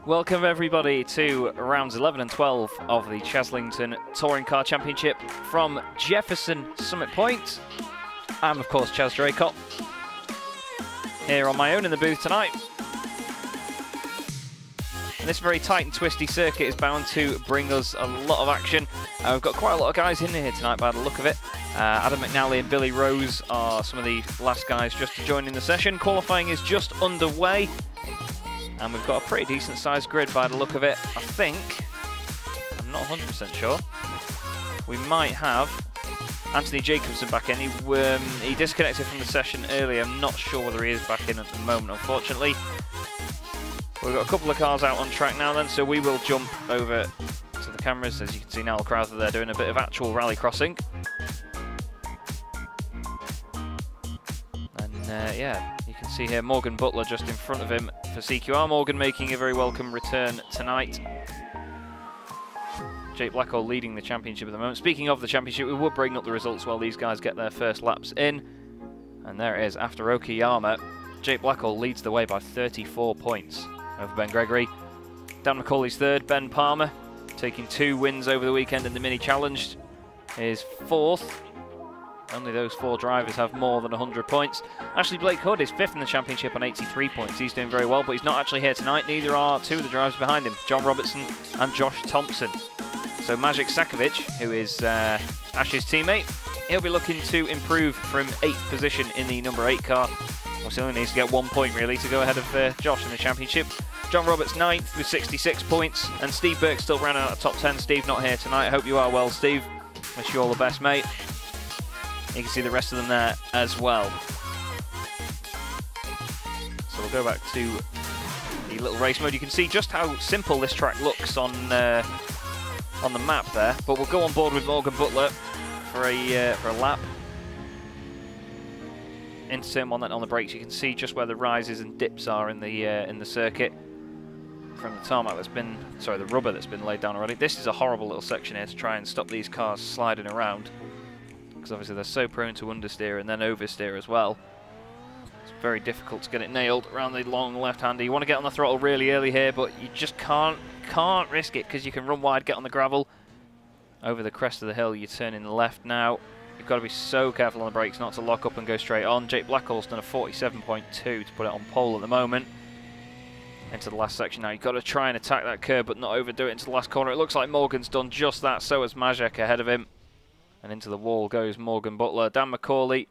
Welcome everybody to rounds 11 and 12 of the Chazlington Touring Car Championship from Jefferson, Summit Point. I'm of course Chaz Draycott, here on my own in the booth tonight. And this very tight and twisty circuit is bound to bring us a lot of action. We've got quite a lot of guys in here tonight by the look of it. Adam McNally and Billy Rose are some of the last guys just to join in the session. Qualifying is just underway. And we've got a pretty decent sized grid by the look of it. I think, I'm not 100% sure, we might have Anthony Jacobson back in. He disconnected from the session earlier. I'm not sure whether he is back in at the moment, unfortunately. We've got a couple of cars out on track now then, so we will jump over to the cameras. As you can see now, the crowds are there doing a bit of actual rally crossing. And yeah, you can see here Morgan Butler just in front of him for CQR. Morgan making a very welcome return tonight. Jake Blackhall leading the championship at the moment. Speaking of the championship, we will bring up the results while these guys get their first laps in. And there it is, after Okayama, Jake Blackhall leads the way by 34 points over Ben Gregory. Dan McCauley's third. Ben Palmer, taking 2 wins over the weekend in the mini challenge, is fourth. Only those 4 drivers have more than 100 points. Actually, Blake Hood is 5th in the championship on 83 points. He's doing very well, but he's not actually here tonight. Neither are 2 of the drivers behind him, John Robertson and Josh Thompson. So Maciej Sakovic, who is Ash's teammate, he'll be looking to improve from 8th position in the number 8 car. Well, he only needs to get 1 point really to go ahead of Josh in the championship. John Roberts 9th with 66 points, and Steve Burke still rounding out the top 10. Steve not here tonight. I hope you are well, Steve. Wish you all the best, mate. You can see the rest of them there as well. So we'll go back to the little race mode. You can see just how simple this track looks on the map there. But we'll go on board with Morgan Butler for a lap. Into turn 1 then on the brakes. You can see just where the rises and dips are in the circuit from the tarmac that's been, sorry, the rubber that's been laid down already. This is a horrible little section here to try and stop these cars sliding around, because obviously they're so prone to understeer and then oversteer as well. It's very difficult to get it nailed around the long left-hander. You want to get on the throttle really early here, but you just can't risk it, because you can run wide, get on the gravel. Over the crest of the hill, you turn in the left now. You've got to be so careful on the brakes not to lock up and go straight on. Jake Blackhall's done a 47.2 to put it on pole at the moment. Into the last section now. You've got to try and attack that curb, but not overdo it into the last corner. It looks like Morgan's done just that, so has Maciej ahead of him. And into the wall goes Morgan Butler. Dan McCauley,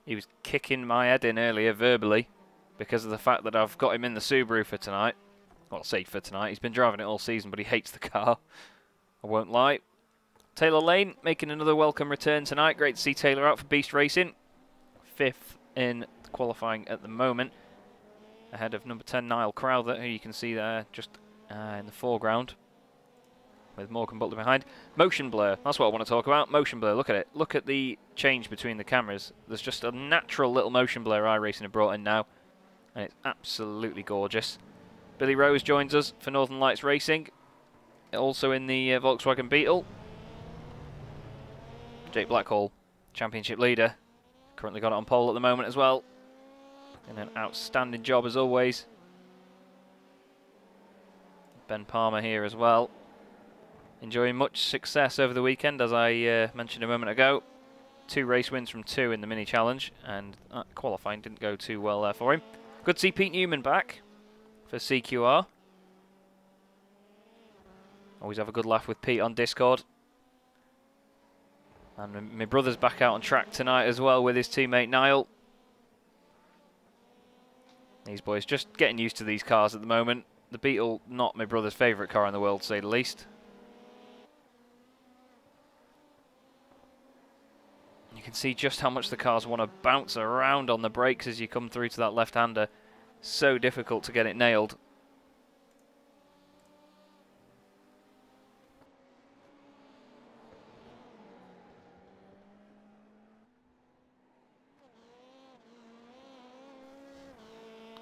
he was kicking my head in earlier verbally because of the fact that I've got him in the Subaru for tonight. Well, say for tonight. He's been driving it all season, but he hates the car. I won't lie. Taylor Lane making another welcome return tonight. Great to see Taylor out for Beast Racing. 5th in qualifying at the moment. Ahead of number 10, Niall Crowther, who you can see there just in the foreground, with Morgan Butler behind. Motion blur, that's what I want to talk about. Motion blur, look at it. Look at the change between the cameras. There's just a natural little motion blur iRacing have brought in now, and it's absolutely gorgeous. Billy Rose joins us for Northern Lights Racing, also in the Volkswagen Beetle. Jake Blackhall, championship leader, currently got it on pole at the moment as well. And an outstanding job as always. Ben Palmer here as well, enjoying much success over the weekend, as I mentioned a moment ago. 2 race wins from 2 in the mini challenge, and qualifying didn't go too well there for him. Good to see Pete Newman back for CQR. Always have a good laugh with Pete on Discord. And my brother's back out on track tonight as well with his teammate Niall. These boys just getting used to these cars at the moment. The Beetle, not my brother's favourite car in the world, to say the least. You can see just how much the cars want to bounce around on the brakes as you come through to that left-hander. So difficult to get it nailed.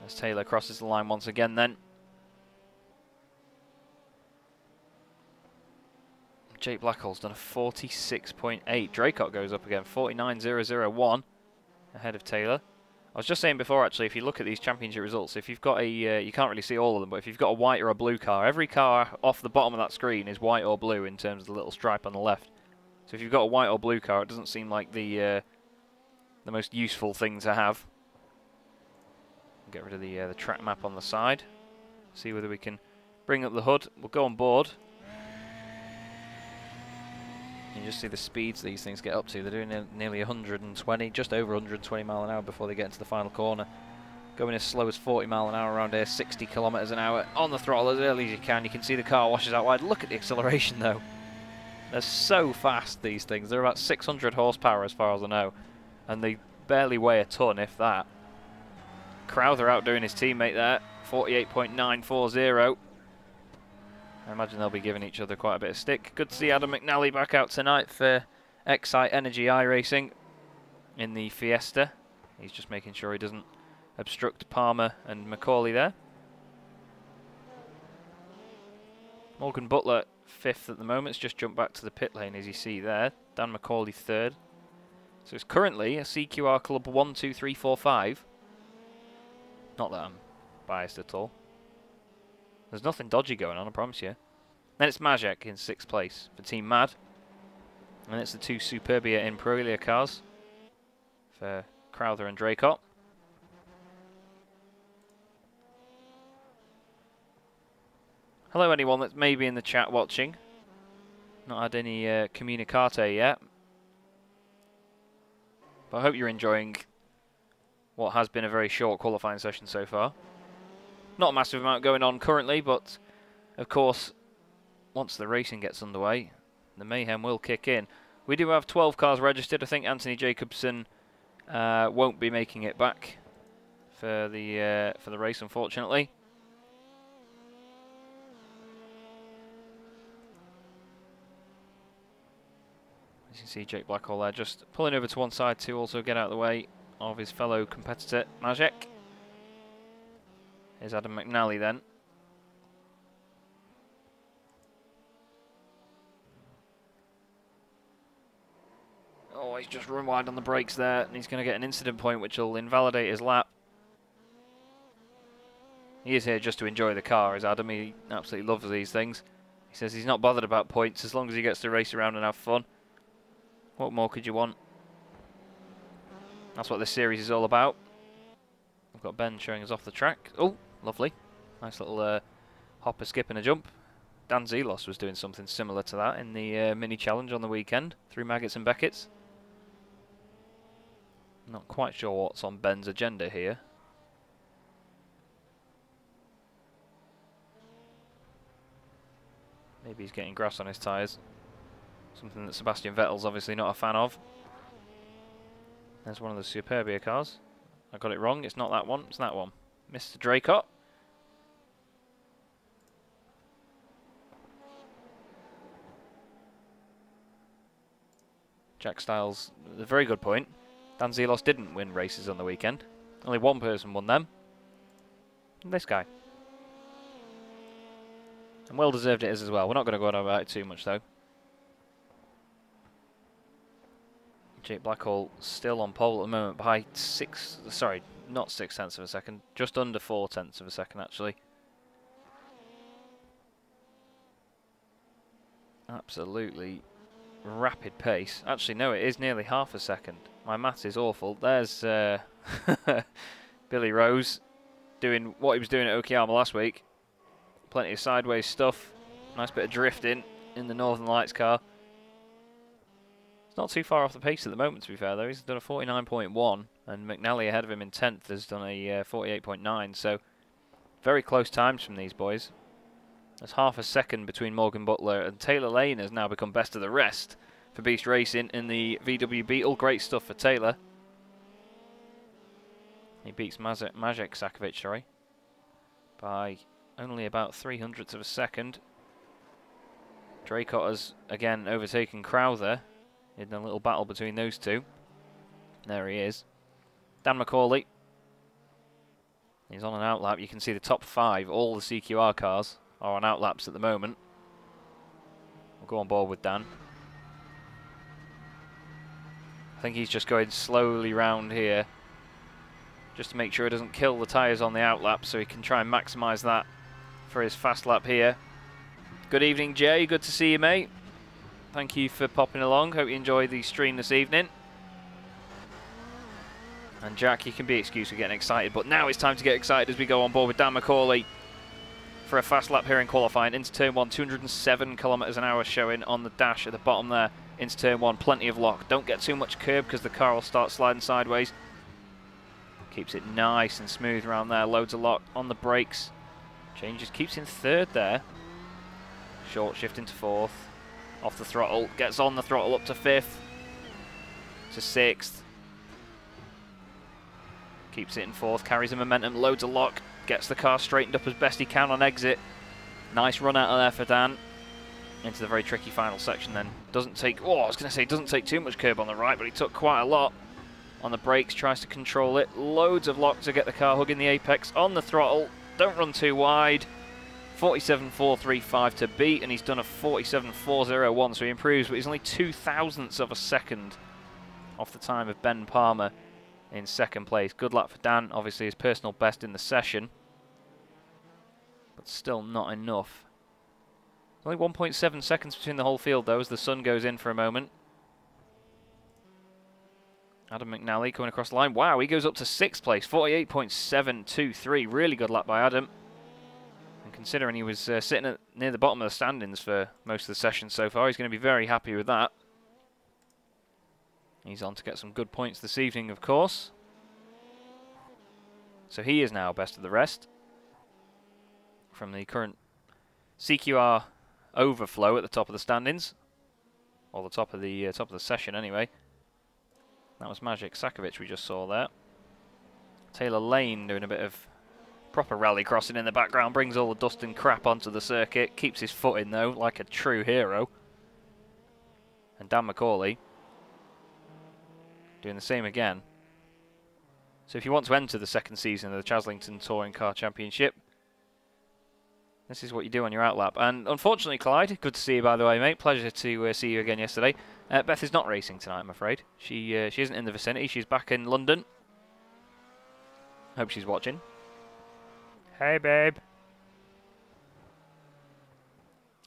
As Taylor crosses the line once again then. Jake Blackhall's done a 46.8. Draycott goes up again, 49.001 ahead of Taylor. I was just saying before, actually, if you look at these championship results, if you've got a, you can't really see all of them, but if you've got a white or a blue car, every car off the bottom of that screen is white or blue in terms of the little stripe on the left. So if you've got a white or blue car, it doesn't seem like the most useful thing to have. Get rid of the track map on the side. See whether we can bring up the hood. We'll go on board. You just see the speeds these things get up to. They're doing nearly 120, just over 120 mile an hour before they get into the final corner. Going as slow as 40 mile an hour around here, 60 kilometers an hour on the throttle as early as you can. You can see the car washes out wide. Look at the acceleration though. They're so fast, these things. They're about 600 horsepower as far as I know, and they barely weigh a ton, if that. Crowther outdoing his teammate there, 48.940. I imagine they'll be giving each other quite a bit of stick. Good to see Adam McNally back out tonight for Excite Energy iRacing in the Fiesta. He's just making sure he doesn't obstruct Palmer and Macaulay there. Morgan Butler 5th at the moment. It's just jumped back to the pit lane, as you see there. Dan Macaulay 3rd. So it's currently a CQR Club 1, 2, 3, 4, 5. Not that I'm biased at all. There's nothing dodgy going on, I promise you. Then it's Majek in 6th place for Team Mad. And it's the two Superbia Imperia cars for Crowther and Draycott. Hello anyone that's maybe in the chat watching. Not had any comunicate yet. But I hope you're enjoying what has been a very short qualifying session so far. Not a massive amount going on currently, but of course, once the racing gets underway, the mayhem will kick in. We do have 12 cars registered. I think Anthony Jacobson won't be making it back for the race, unfortunately. As you can see, Jake Blackhall there just pulling over to one side to also get out of the way of his fellow competitor, Majek. Here's Adam McNally then. Oh, he's just run wide on the brakes there, and he's going to get an incident point which will invalidate his lap. He is here just to enjoy the car, is Adam. He absolutely loves these things. He says he's not bothered about points as long as he gets to race around and have fun. What more could you want? That's what this series is all about. We've got Ben showing us off the track. Oh, lovely. Nice little hopper, skip and a jump. Dan Zelos was doing something similar to that in the mini challenge on the weekend through Maggots and Beckett's. Not quite sure what's on Ben's agenda here. Maybe he's getting grass on his tyres. Something that Sebastian Vettel's obviously not a fan of. There's one of the Superbia cars. I got it wrong. It's not that one. It's that one. Mr. Draycott. Jack Styles, a very good point. Dan Zelos didn't win races on the weekend. Only one person won them. And this guy. And well deserved it is as well. We're not going to go on about it too much though. Jake Blackhall still on pole at the moment by not 6 tenths of a second, just under 4 tenths of a second actually. Absolutely rapid pace. Actually no, it is nearly half a second. My maths is awful. There's Billy Rose doing what he was doing at Okayama last week. Plenty of sideways stuff. Nice bit of drifting in the Northern Lights car. Not too far off the pace at the moment, to be fair, though. He's done a 49.1, and McNally ahead of him in 10th has done a 48.9, so very close times from these boys. There's half a second between Morgan Butler, and Taylor Lane has now become best of the rest for Beast Racing in the VW Beetle. Great stuff for Taylor. He beats Majek Sakovic, by only about 300ths of a second. Draycott has, again, overtaken Crowther in a little battle between those two. There he is. Dan Macaulay. He's on an outlap. You can see the top 5, all the CQR cars are on outlaps at the moment. We'll go on board with Dan. I think he's just going slowly round here, just to make sure it doesn't kill the tyres on the outlap, so he can try and maximise that for his fast lap here. Good evening, Jay. Good to see you, mate. Thank you for popping along. Hope you enjoyed the stream this evening. And Jack, you can be excused for getting excited, but now it's time to get excited as we go on board with Dan McCauley for a fast lap here in qualifying. Into turn 1, 207 kilometres an hour showing on the dash at the bottom there. Into turn 1, plenty of lock. Don't get too much curb because the car will start sliding sideways. Keeps it nice and smooth around there. Loads of lock on the brakes. Changes, keeps in third there. Short shift into fourth. Off the throttle, gets on the throttle up to fifth. To sixth. Keeps it in fourth, carries the momentum, loads of lock. Gets the car straightened up as best he can on exit. Nice run out of there for Dan. Into the very tricky final section then. Doesn't take, oh, I was going to say, doesn't take too much curb on the right, but he took quite a lot. On the brakes, tries to control it. Loads of lock to get the car hugging the apex. On the throttle, don't run too wide. 47.435 to beat, and he's done a 47.401, so he improves, but he's only 0.02 of a second off the time of Ben Palmer in second place. Good luck for Dan, obviously his personal best in the session, but still not enough. Only 1.7 seconds between the whole field though, as the sun goes in for a moment. Adam McNally coming across the line. Wow, he goes up to 6th place, 48.723. Really good lap by Adam. And considering he was sitting near the bottom of the standings for most of the session so far, he's going to be very happy with that. He's on to get some good points this evening, of course. So he is now best of the rest. From the current CQR overflow at the top of the standings. Or the top of the session anyway. That was Magic Sakovic we just saw there. Taylor Lane doing a bit of proper rally crossing in the background. Brings all the dust and crap onto the circuit. Keeps his foot in though, like a true hero. And Dan McCauley doing the same again. So if you want to enter the second season of the Chazlington Touring Car Championship, this is what you do on your outlap. And unfortunately, Clyde, good to see you by the way, mate. Pleasure to see you again yesterday. Beth is not racing tonight, I'm afraid. She isn't in the vicinity. She's back in London. Hope she's watching. Hey, babe.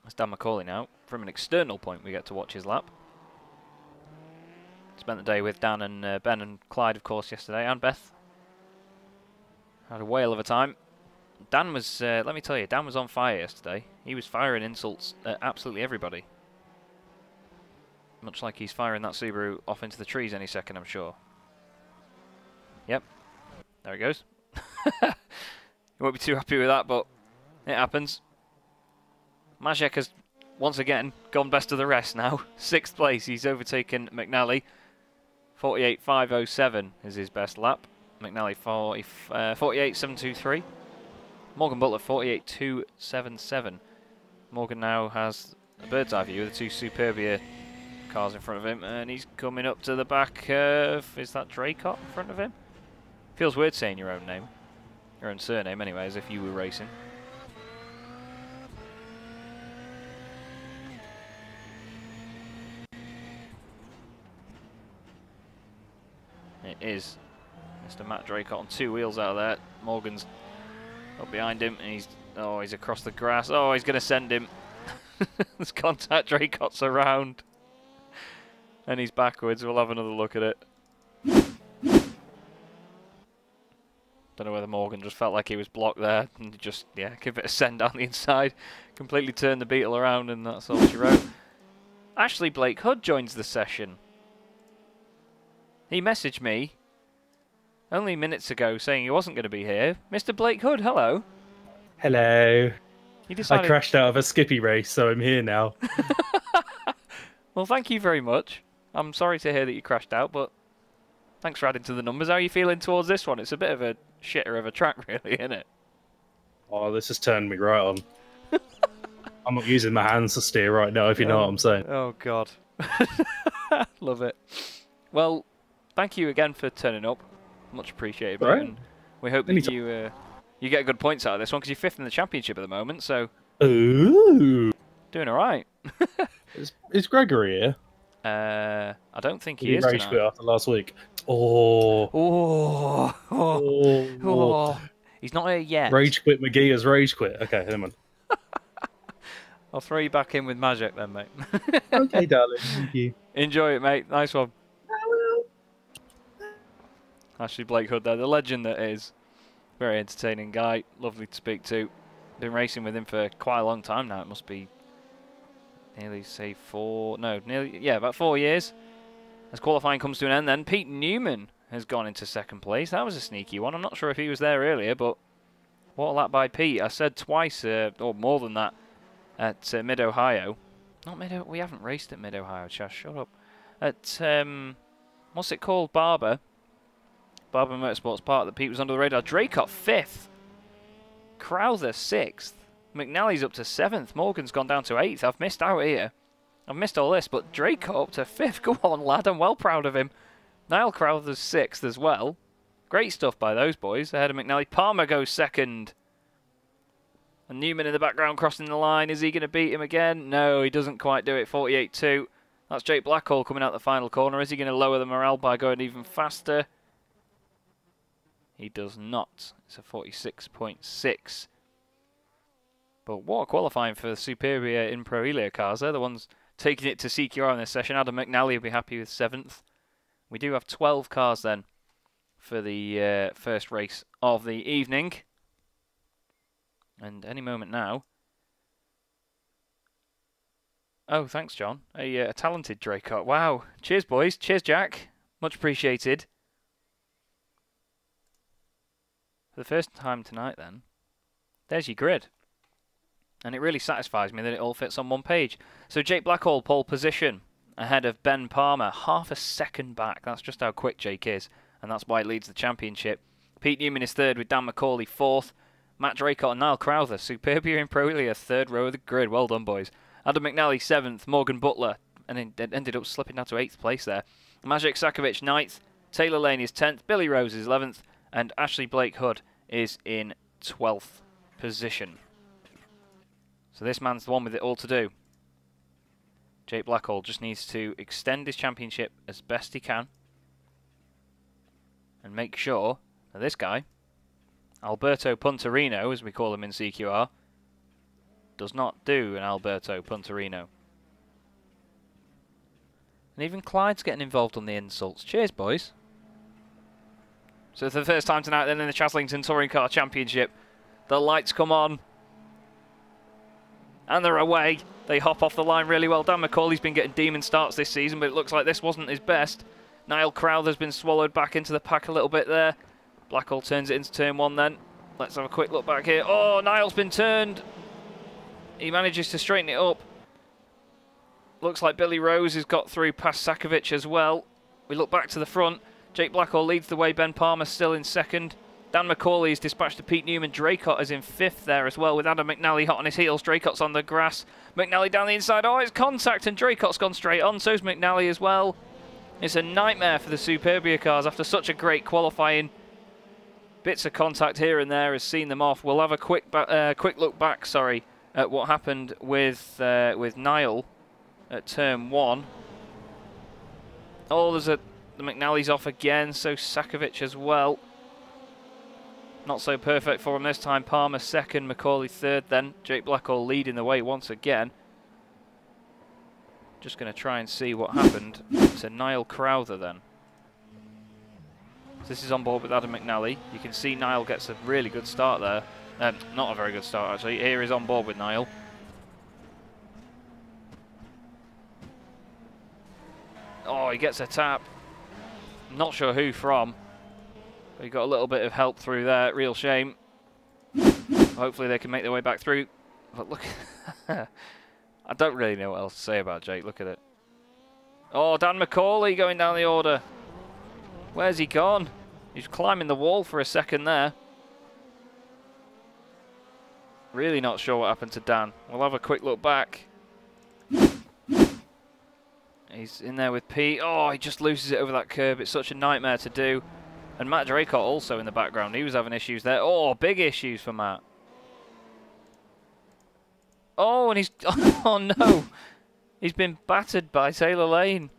That's Dan McCauley now. From an external point, we get to watch his lap. Spent the day with Dan and Ben and Clyde, of course, yesterday, and Beth. Had a whale of a time. Dan was, let me tell you, Dan was on fire yesterday. He was firing insults at absolutely everybody. Much like he's firing that Subaru off into the trees any second, I'm sure. Yep. There it goes. You won't be too happy with that, but it happens. Majek has, once again, gone best of the rest now. 6th place, he's overtaken McNally. 48.507 is his best lap. McNally 48.723. Morgan Butler 48.277. Morgan now has a bird's eye view of the two Superbia cars in front of him, and he's coming up to the back of, is that Draycott in front of him? Feels weird saying your own name. Your own surname anyway, as if you were racing. It is Mr. Matt Draycott on 2 wheels out of there. Morgan's up behind him, and he's across the grass. Oh, he's going to send him. There's contact. Draycott's around, and he's backwards. We'll have another look at it. Don't know whether Morgan just felt like he was blocked there and just, yeah, give it a send down the inside. Completely turned the Beetle around, and that's all she wrote. Ashley Blake Hood joins the session. He messaged me only minutes ago saying he wasn't going to be here. Mr. Blake Hood, hello. Hello. He decided... I crashed out of a Skippy race, so I'm here now. Well, thank you very much. I'm sorry to hear that you crashed out, but thanks for adding to the numbers. How are you feeling towards this one? It's a bit of a shitter of a track, really, isn't it? Oh, this has turned me right on. I'm not using my hands to steer right now, if you know what I'm saying. Oh, God. Love it. Well, thank you again for turning up. Much appreciated. Right. And we hope that you get good points out of this one, because you're 5th in the championship at the moment, so... Ooh. Doing all right. Is Gregory here? I don't think he is rage quit after last week. Oh. Oh, oh. He's not here yet. Rage quit McGee has rage quit. Okay, hang on. I'll throw you back in with magic then, mate. Okay, darling. Thank you. Enjoy it, mate. Nice one. Ashley Blake Hood there, the legend that is. Very entertaining guy. Lovely to speak to. Been racing with him for quite a long time now. It must be nearly, say, about 4 years. As qualifying comes to an end then, Pete Newman has gone into second place. That was a sneaky one. I'm not sure if he was there earlier, but what a lap by Pete. I said twice, or more than that, at Mid-Ohio. Not Mid-Ohio. We haven't raced at Mid-Ohio, Chas. Shut up. At, what's it called? Barber Motorsports Park, that Pete was under the radar. Draycott 5th. Crowther 6th. McNally's up to 7th. Morgan's gone down to 8th. I've missed out here. I've missed all this, but Draycott up to 5th. Go on, lad. I'm well proud of him. Niall Crowther's 6th as well. Great stuff by those boys. Ahead of McNally. Palmer goes 2nd. And Newman in the background crossing the line. Is he going to beat him again? No, he doesn't quite do it. 48.2. That's Jake Blackhall coming out the final corner. Is he going to lower the morale by going even faster? He does not. It's a 46.6. But what a qualifying for the Superior in Pro Elia cars. They're the ones taking it to CQR in this session. Adam McNally will be happy with 7th. We do have 12 cars then for the first race of the evening. And any moment now. Oh, thanks, John. A talented Draycott. Wow. Cheers, boys. Cheers, Jack. Much appreciated. For the first time tonight, then, there's your grid. And it really satisfies me that it all fits on one page. So Jake Blackhall, pole position, ahead of Ben Palmer, half a second back. That's just how quick Jake is, and that's why it leads the championship. Pete Newman is 3rd with Dan McCauley 4th. Matt Draycott and Niall Crowther, Superior in Pro Elia, 3rd row of the grid. Well done, boys. Adam McNally 7th, Morgan Butler, and ended up slipping down to 8th place there. Maciej Sakovic 9th, Taylor Lane is 10th, Billy Rose is 11th, and Ashley Blake Hood is in 12th position. So this man's the one with it all to do. Jake Blackhall just needs to extend his championship as best he can and make sure that this guy, Alberto Puntarino, as we call him in CQR, does not do an Alberto Puntarino. And even Clyde's getting involved on the insults. Cheers, boys. So for the first time tonight then in the Chazlington Touring Car Championship, the lights come on. And they're away. They hop off the line really well. Dan McCauley's been getting demon starts this season, but it looks like this wasn't his best. Niall Crowther's been swallowed back into the pack a little bit there. Blackhall turns it into turn 1 then. Let's have a quick look back here. Oh, Niall's been turned. He manages to straighten it up. Looks like Billy Rose has got through past Sakovic as well. We look back to the front. Jake Blackhall leads the way. Ben Palmer still in 2nd. Dan McCauley is dispatched to Pete Newman. Draycott is in 5th there as well, with Adam McNally hot on his heels. Draycott's on the grass. McNally down the inside. Oh, it's contact, and Draycott's gone straight on. So's McNally as well. It's a nightmare for the Superbia cars after such a great qualifying. Bits of contact here and there has seen them off. We'll have a quick look back, at what happened with Niall at turn 1. Oh, the McNally's off again. So Sakovic as well. Not so perfect for him this time. Palmer 2nd, McCauley 3rd then. Jake Blackhall leading the way once again. Just going to try and see what happened to Niall Crowther then. So this is on board with Adam McNally. You can see Niall gets a really good start there. Not a very good start actually. Here is on board with Niall. Oh, he gets a tap. Not sure who from. But he got a little bit of help through there. Real shame. Hopefully they can make their way back through. But look, I don't really know what else to say about Jake. Look at it. Oh, Dan McCauley going down the order. Where's he gone? He's climbing the wall for a second there. Really not sure what happened to Dan. We'll have a quick look back. He's in there with Pete. Oh, he just loses it over that curb. It's such a nightmare to do. And Matt Draycott also in the background. He was having issues there. Oh, big issues for Matt. Oh, and he's... Oh, no. He's been battered by Taylor Lane.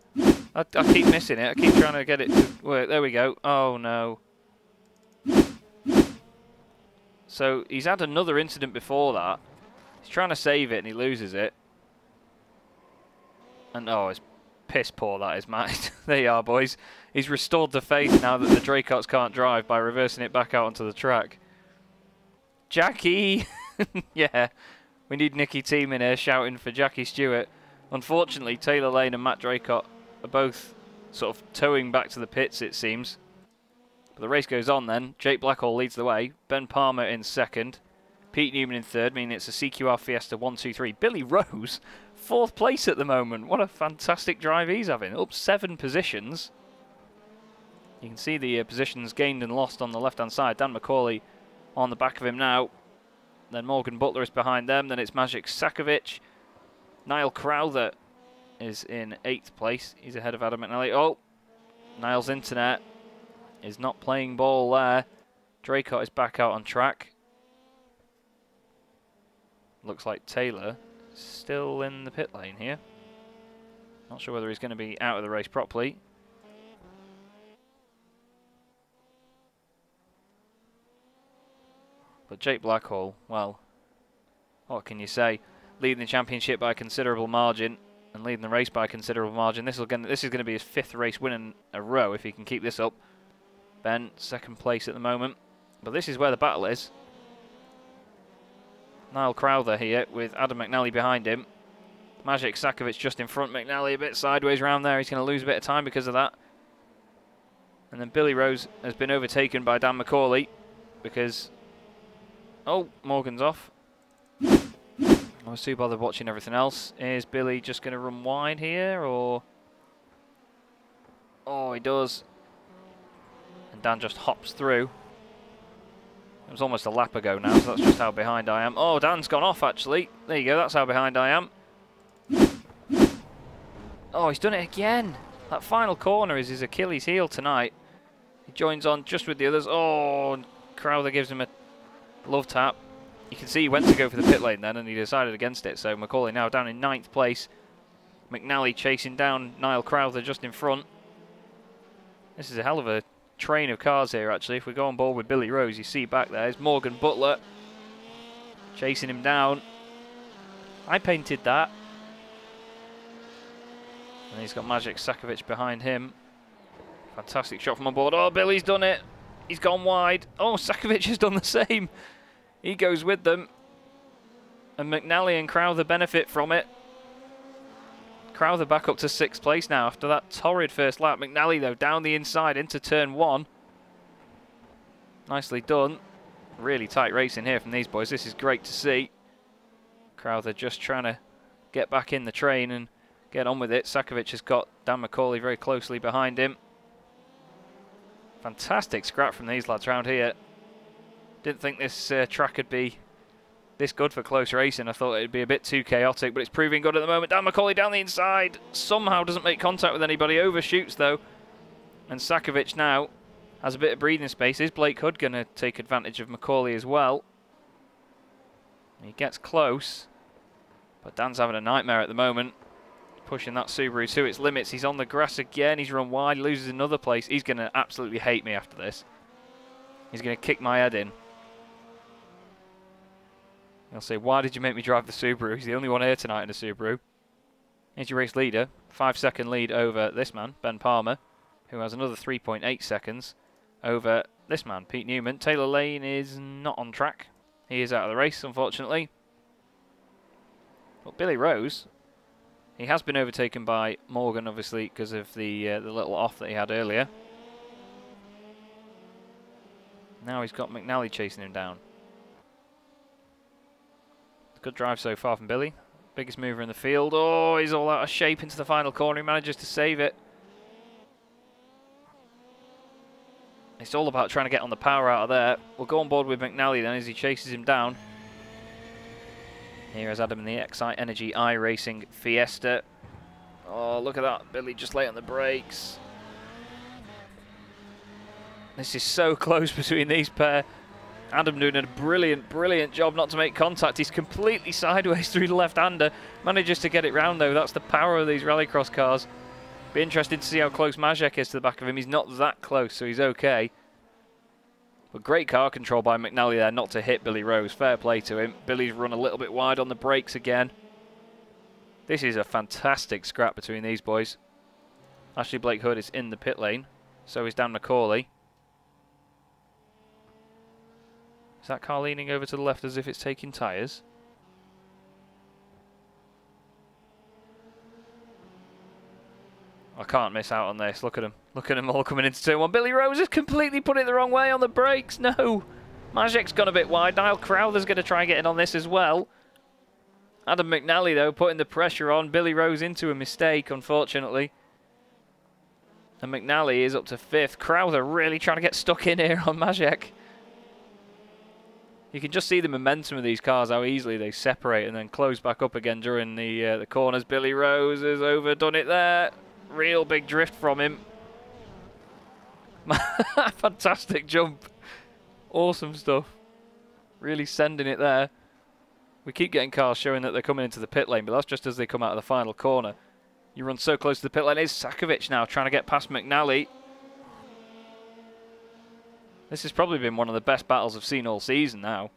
I keep missing it. I keep trying to get it to work. There we go. Oh, no. So he's had another incident before that. He's trying to save it and he loses it. And oh, it's piss poor that is, Matt. There you are, boys. He's restored the faith now that the Draycots can't drive by reversing it back out onto the track. Jackie! Yeah, we need Nicky Team in here shouting for Jackie Stewart. Unfortunately, Taylor Lane and Matt Draycott are both sort of towing back to the pits, it seems. But the race goes on then. Jake Blackhall leads the way. Ben Palmer in second. Pete Newman in third, meaning it's a CQR Fiesta 1, 2, 3. Billy Rose, fourth place at the moment. What a fantastic drive he's having. Up 7 positions. You can see the positions gained and lost on the left-hand side. Dan McCauley on the back of him now. Then Morgan Butler is behind them. Then it's Magic Sakovic. Niall Crowther is in 8th place. He's ahead of Adam McNally. Oh, Niall's internet is not playing ball there. Draycott is back out on track. Looks like Taylor still in the pit lane here. Not sure whether he's going to be out of the race properly. But Jake Blackhall, well, what can you say? Leading the championship by a considerable margin and leading the race by a considerable margin. This is going to be his 5th race win in a row if he can keep this up. Ben, 2nd place at the moment. But this is where the battle is. Niall Crowther here with Adam McNally behind him. Magic Sakovic just in front. McNally a bit sideways around there. He's going to lose a bit of time because of that. And then Billy Rose has been overtaken by Dan McCauley because... Oh, Morgan's off. I was too bothered watching everything else. Is Billy just going to run wide here, or...? Oh, he does. And Dan just hops through. It was almost a lap ago now, so that's just how behind I am. Oh, Dan's gone off, actually. There you go, that's how behind I am. Oh, he's done it again. That final corner is his Achilles heel tonight. He joins on just with the others. Oh, and Crowther gives him a love tap. You can see he went to go for the pit lane then, and he decided against it. So McCauley now down in 9th place. McNally chasing down Niall Crowther just in front. This is a hell of a train of cars here, actually. If we go on board with Billy Rose, you see back there is Morgan Butler chasing him down. I painted that. And he's got Magic Sakovic behind him. Fantastic shot from on board. Oh, Billy's done it. He's gone wide. Oh, Sakovic has done the same. He goes with them. And McNally and Crowther benefit from it. Crowther back up to 6th place now after that torrid first lap. McNally, though, down the inside into turn 1. Nicely done. Really tight racing here from these boys. This is great to see. Crowther just trying to get back in the train and get on with it. Sakovic has got Dan McCauley very closely behind him. Fantastic scrap from these lads around here. Didn't think this track would be this good for close racing. I thought it'd be a bit too chaotic, but it's proving good at the moment. Dan McCauley down the inside. Somehow doesn't make contact with anybody. Overshoots, though. And Sakovic now has a bit of breathing space. Is Blake Hood going to take advantage of McCauley as well? He gets close. But Dan's having a nightmare at the moment. Pushing that Subaru to its limits. He's on the grass again. He's run wide. Loses another place. He's going to absolutely hate me after this. He's going to kick my head in. He'll say, why did you make me drive the Subaru? He's the only one here tonight in a Subaru. Here's your race leader. 5-second lead over this man, Ben Palmer, who has another 3.8 seconds over this man, Pete Newman. Taylor Lane is not on track. He is out of the race, unfortunately. But Billy Rose, he has been overtaken by Morgan, obviously, because of the little off that he had earlier. Now he's got McNally chasing him down. Good drive so far from Billy. Biggest mover in the field. Oh, he's all out of shape into the final corner. He manages to save it. It's all about trying to get on the power out of there. We'll go on board with McNally then as he chases him down. Here is Adam in the Excite Energy iRacing Fiesta. Oh, look at that. Billy just late on the brakes. This is so close between these pair. Adam doing a brilliant, brilliant job not to make contact. He's completely sideways through the left-hander. Manages to get it round, though. That's the power of these rallycross cars. Be interested to see how close Majek is to the back of him. He's not that close, so he's okay. But great car control by McNally there not to hit Billy Rose. Fair play to him. Billy's run a little bit wide on the brakes again. This is a fantastic scrap between these boys. Ashley Blake Hood is in the pit lane. So is Dan McCauley. Is that car leaning over to the left as if it's taking tyres? I can't miss out on this. Look at them. Look at them all coming into turn one. Billy Rose has completely put it the wrong way on the brakes. No. Majek's gone a bit wide. Niall Crowther's going to try and get in on this as well. Adam McNally, though, putting the pressure on. Billy Rose into a mistake, unfortunately. And McNally is up to 5th. Crowther really trying to get stuck in here on Majek. You can just see the momentum of these cars, how easily they separate and then close back up again during the corners. Billy Rose has overdone it there. Real big drift from him. Fantastic jump. Awesome stuff. Really sending it there. We keep getting cars showing that they're coming into the pit lane, but that's just as they come out of the final corner. You run so close to the pit lane. Is Sakovic now trying to get past McNally. This has probably been one of the best battles I've seen all season now.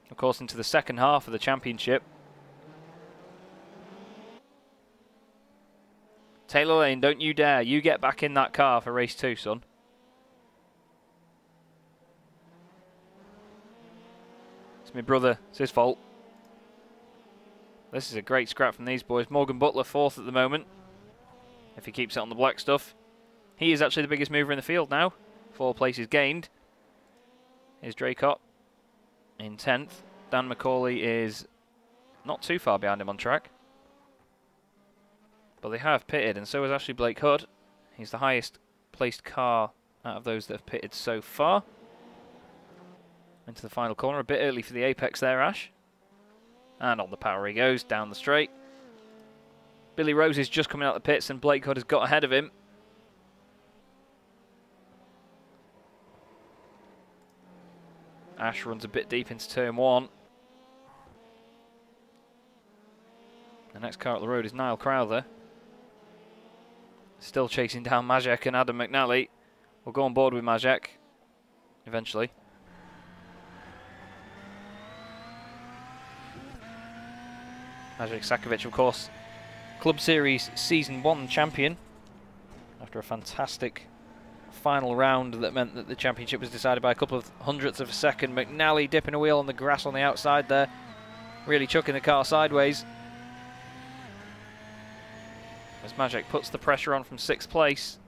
Of course, into the second half of the championship. Taylor Lane, don't you dare. You get back in that car for race 2, son. It's my brother. It's his fault. This is a great scrap from these boys. Morgan Butler 4th at the moment. If he keeps it on the black stuff. He is actually the biggest mover in the field now. 4 places gained. Here's Draycott in 10th. Dan McCauley is not too far behind him on track. But they have pitted, and so has Ashley Blake Hood. He's the highest placed car out of those that have pitted so far. Into the final corner, a bit early for the apex there, Ash. And on the power he goes, down the straight. Billy Rose is just coming out the pits, and Blake Hood has got ahead of him. Ash runs a bit deep into turn 1. The next car up the road is Niall Crowther. Still chasing down Majek and Adam McNally. We'll go on board with Majek eventually. Majek Sakovic, of course, Club Series Season 1 champion. After a fantastic final round that meant that the championship was decided by a couple of hundredths of a second. McNally dipping a wheel on the grass on the outside there. Really chucking the car sideways. As Majek puts the pressure on from 6th place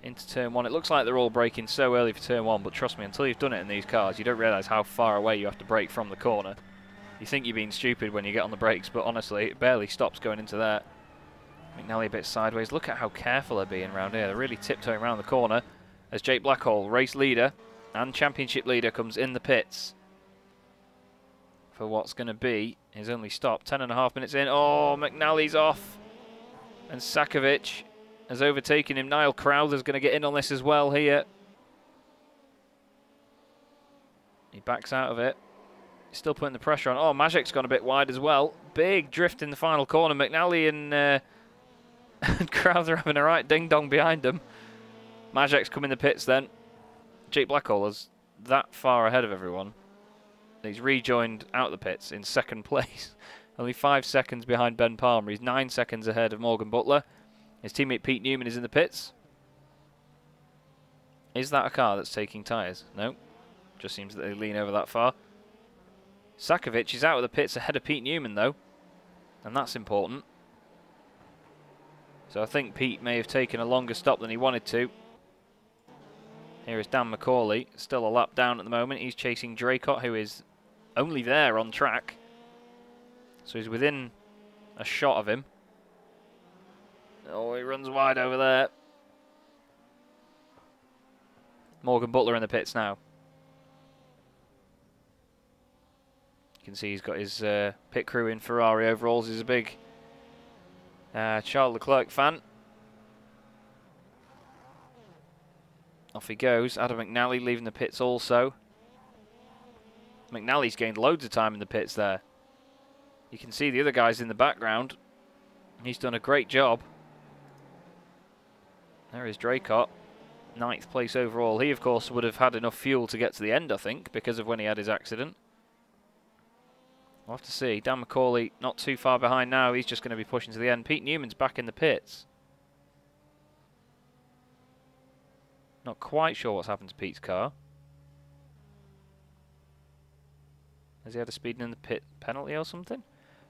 into turn 1. It looks like they're all braking so early for turn 1, but trust me, until you've done it in these cars, you don't realise how far away you have to brake from the corner. You think you're being stupid when you get on the brakes, but honestly, it barely stops going into that. McNally a bit sideways. Look at how careful they're being around here. They're really tiptoeing around the corner as Jake Blackhall, race leader and championship leader, comes in the pits for what's going to be his only stop. 10.5 minutes in. Oh, McNally's off. And Sakovic has overtaken him. Niall Crowther's going to get in on this as well here. He backs out of it. He's still putting the pressure on. Oh, Majek's gone a bit wide as well. Big drift in the final corner. McNally and Crowther having a right ding-dong behind them. Majek's come in the pits then. Jake Blackhall is that far ahead of everyone. He's rejoined out the pits in 2nd place. Only 5 seconds behind Ben Palmer. He's 9 seconds ahead of Morgan Butler. His teammate Pete Newman is in the pits. Is that a car that's taking tyres? No. Just seems that they lean over that far. Sakovic is out of the pits ahead of Pete Newman, though. And that's important. So I think Pete may have taken a longer stop than he wanted to. Here is Dan McCauley, still a lap down at the moment. He's chasing Draycott, who is only there on track. So he's within a shot of him. Oh, he runs wide over there. Morgan Butler in the pits now. You can see he's got his pit crew in Ferrari overalls. He's a big Charles Leclerc fan. Off he goes. Adam McNally leaving the pits also. McNally's gained loads of time in the pits there. You can see the other guys in the background. He's done a great job. There is Draycott. 9th place overall. He, of course, would have had enough fuel to get to the end, I think, because of when he had his accident. We'll have to see. Dan McCauley not too far behind now. He's just going to be pushing to the end. Pete Newman's back in the pits. Not quite sure what's happened to Pete's car. Has he had a speeding in the pit penalty or something?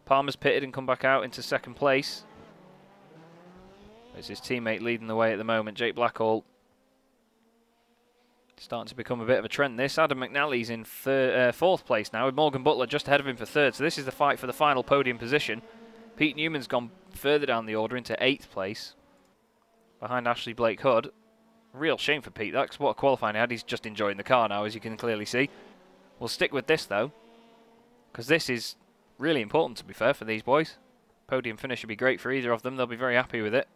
Palmer's pitted and come back out into 2nd place. It's his teammate leading the way at the moment, Jake Blackhall. Starting to become a bit of a trend, this. Adam McNally's in 4th place now, with Morgan Butler just ahead of him for 3rd. So this is the fight for the final podium position. Pete Newman's gone further down the order into 8th place, behind Ashley Blake Hood. Real shame for Pete, that's what a qualifying he had. He's just enjoying the car now, as you can clearly see. We'll stick with this, though, because this is really important, to be fair, for these boys. Podium finish would be great for either of them. They'll be very happy with it.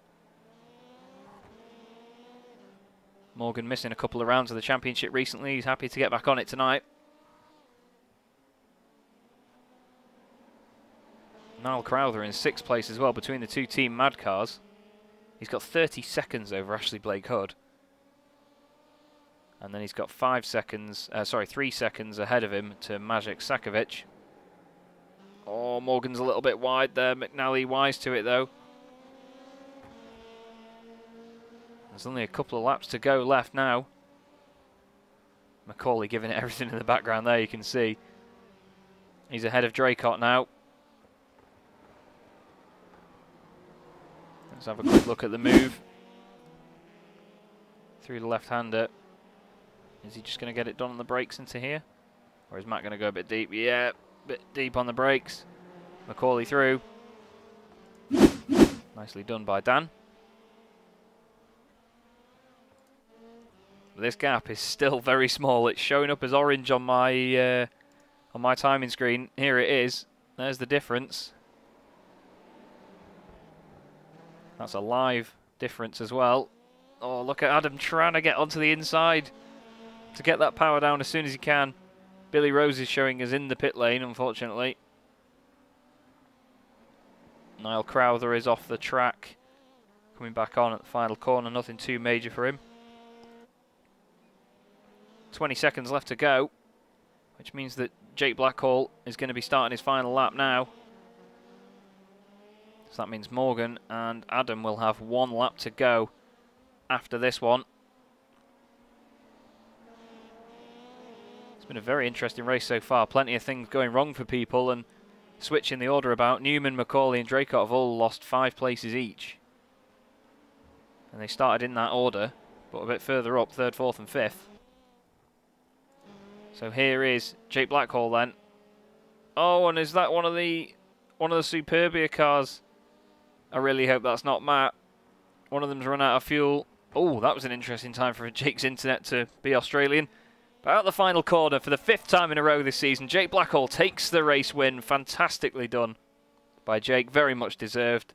Morgan missing a couple of rounds of the championship recently. He's happy to get back on it tonight. Niall Crowther in 6th place as well between the two Team Mad cars. He's got 30 seconds over Ashley Blake Hood. And then he's got 3 seconds ahead of him to Maciej Sakovic. Oh, Morgan's a little bit wide there. McNally wise to it though. There's only a couple of laps to go left now. McCauley giving it everything in the background there, you can see. He's ahead of Draycott now. Let's have a quick look at the move. Through the left-hander. Is he just going to get it done on the brakes into here? Or is Matt going to go a bit deep? Yeah, a bit deep on the brakes. McCauley through. Nicely done by Dan. This gap is still very small. It's showing up as orange on my timing screen. Here it is. There's the difference. That's a live difference as well. Oh, look at Adam trying to get onto the inside to get that power down as soon as he can. Billy Rose is showing us in the pit lane, unfortunately. Niall Crowther is off the track. Coming back on at the final corner. Nothing too major for him. 20 seconds left to go, which means that Jake Blackhall is going to be starting his final lap now. So that means Morgan and Adam will have 1 lap to go after this one. It's been a very interesting race so far. Plenty of things going wrong for people and switching the order about. Newman, McCauley and Draycott have all lost 5 places each. And they started in that order, but a bit further up, 3rd, 4th and 5th. So here is Jake Blackhall then. Oh, and is that one of the Superbia cars? I really hope that's not Matt. One of them's run out of fuel. Oh, that was an interesting time for Jake's internet to be Australian. But out the final corner for the 5th time in a row this season, Jake Blackhall takes the race win. Fantastically done by Jake, very much deserved.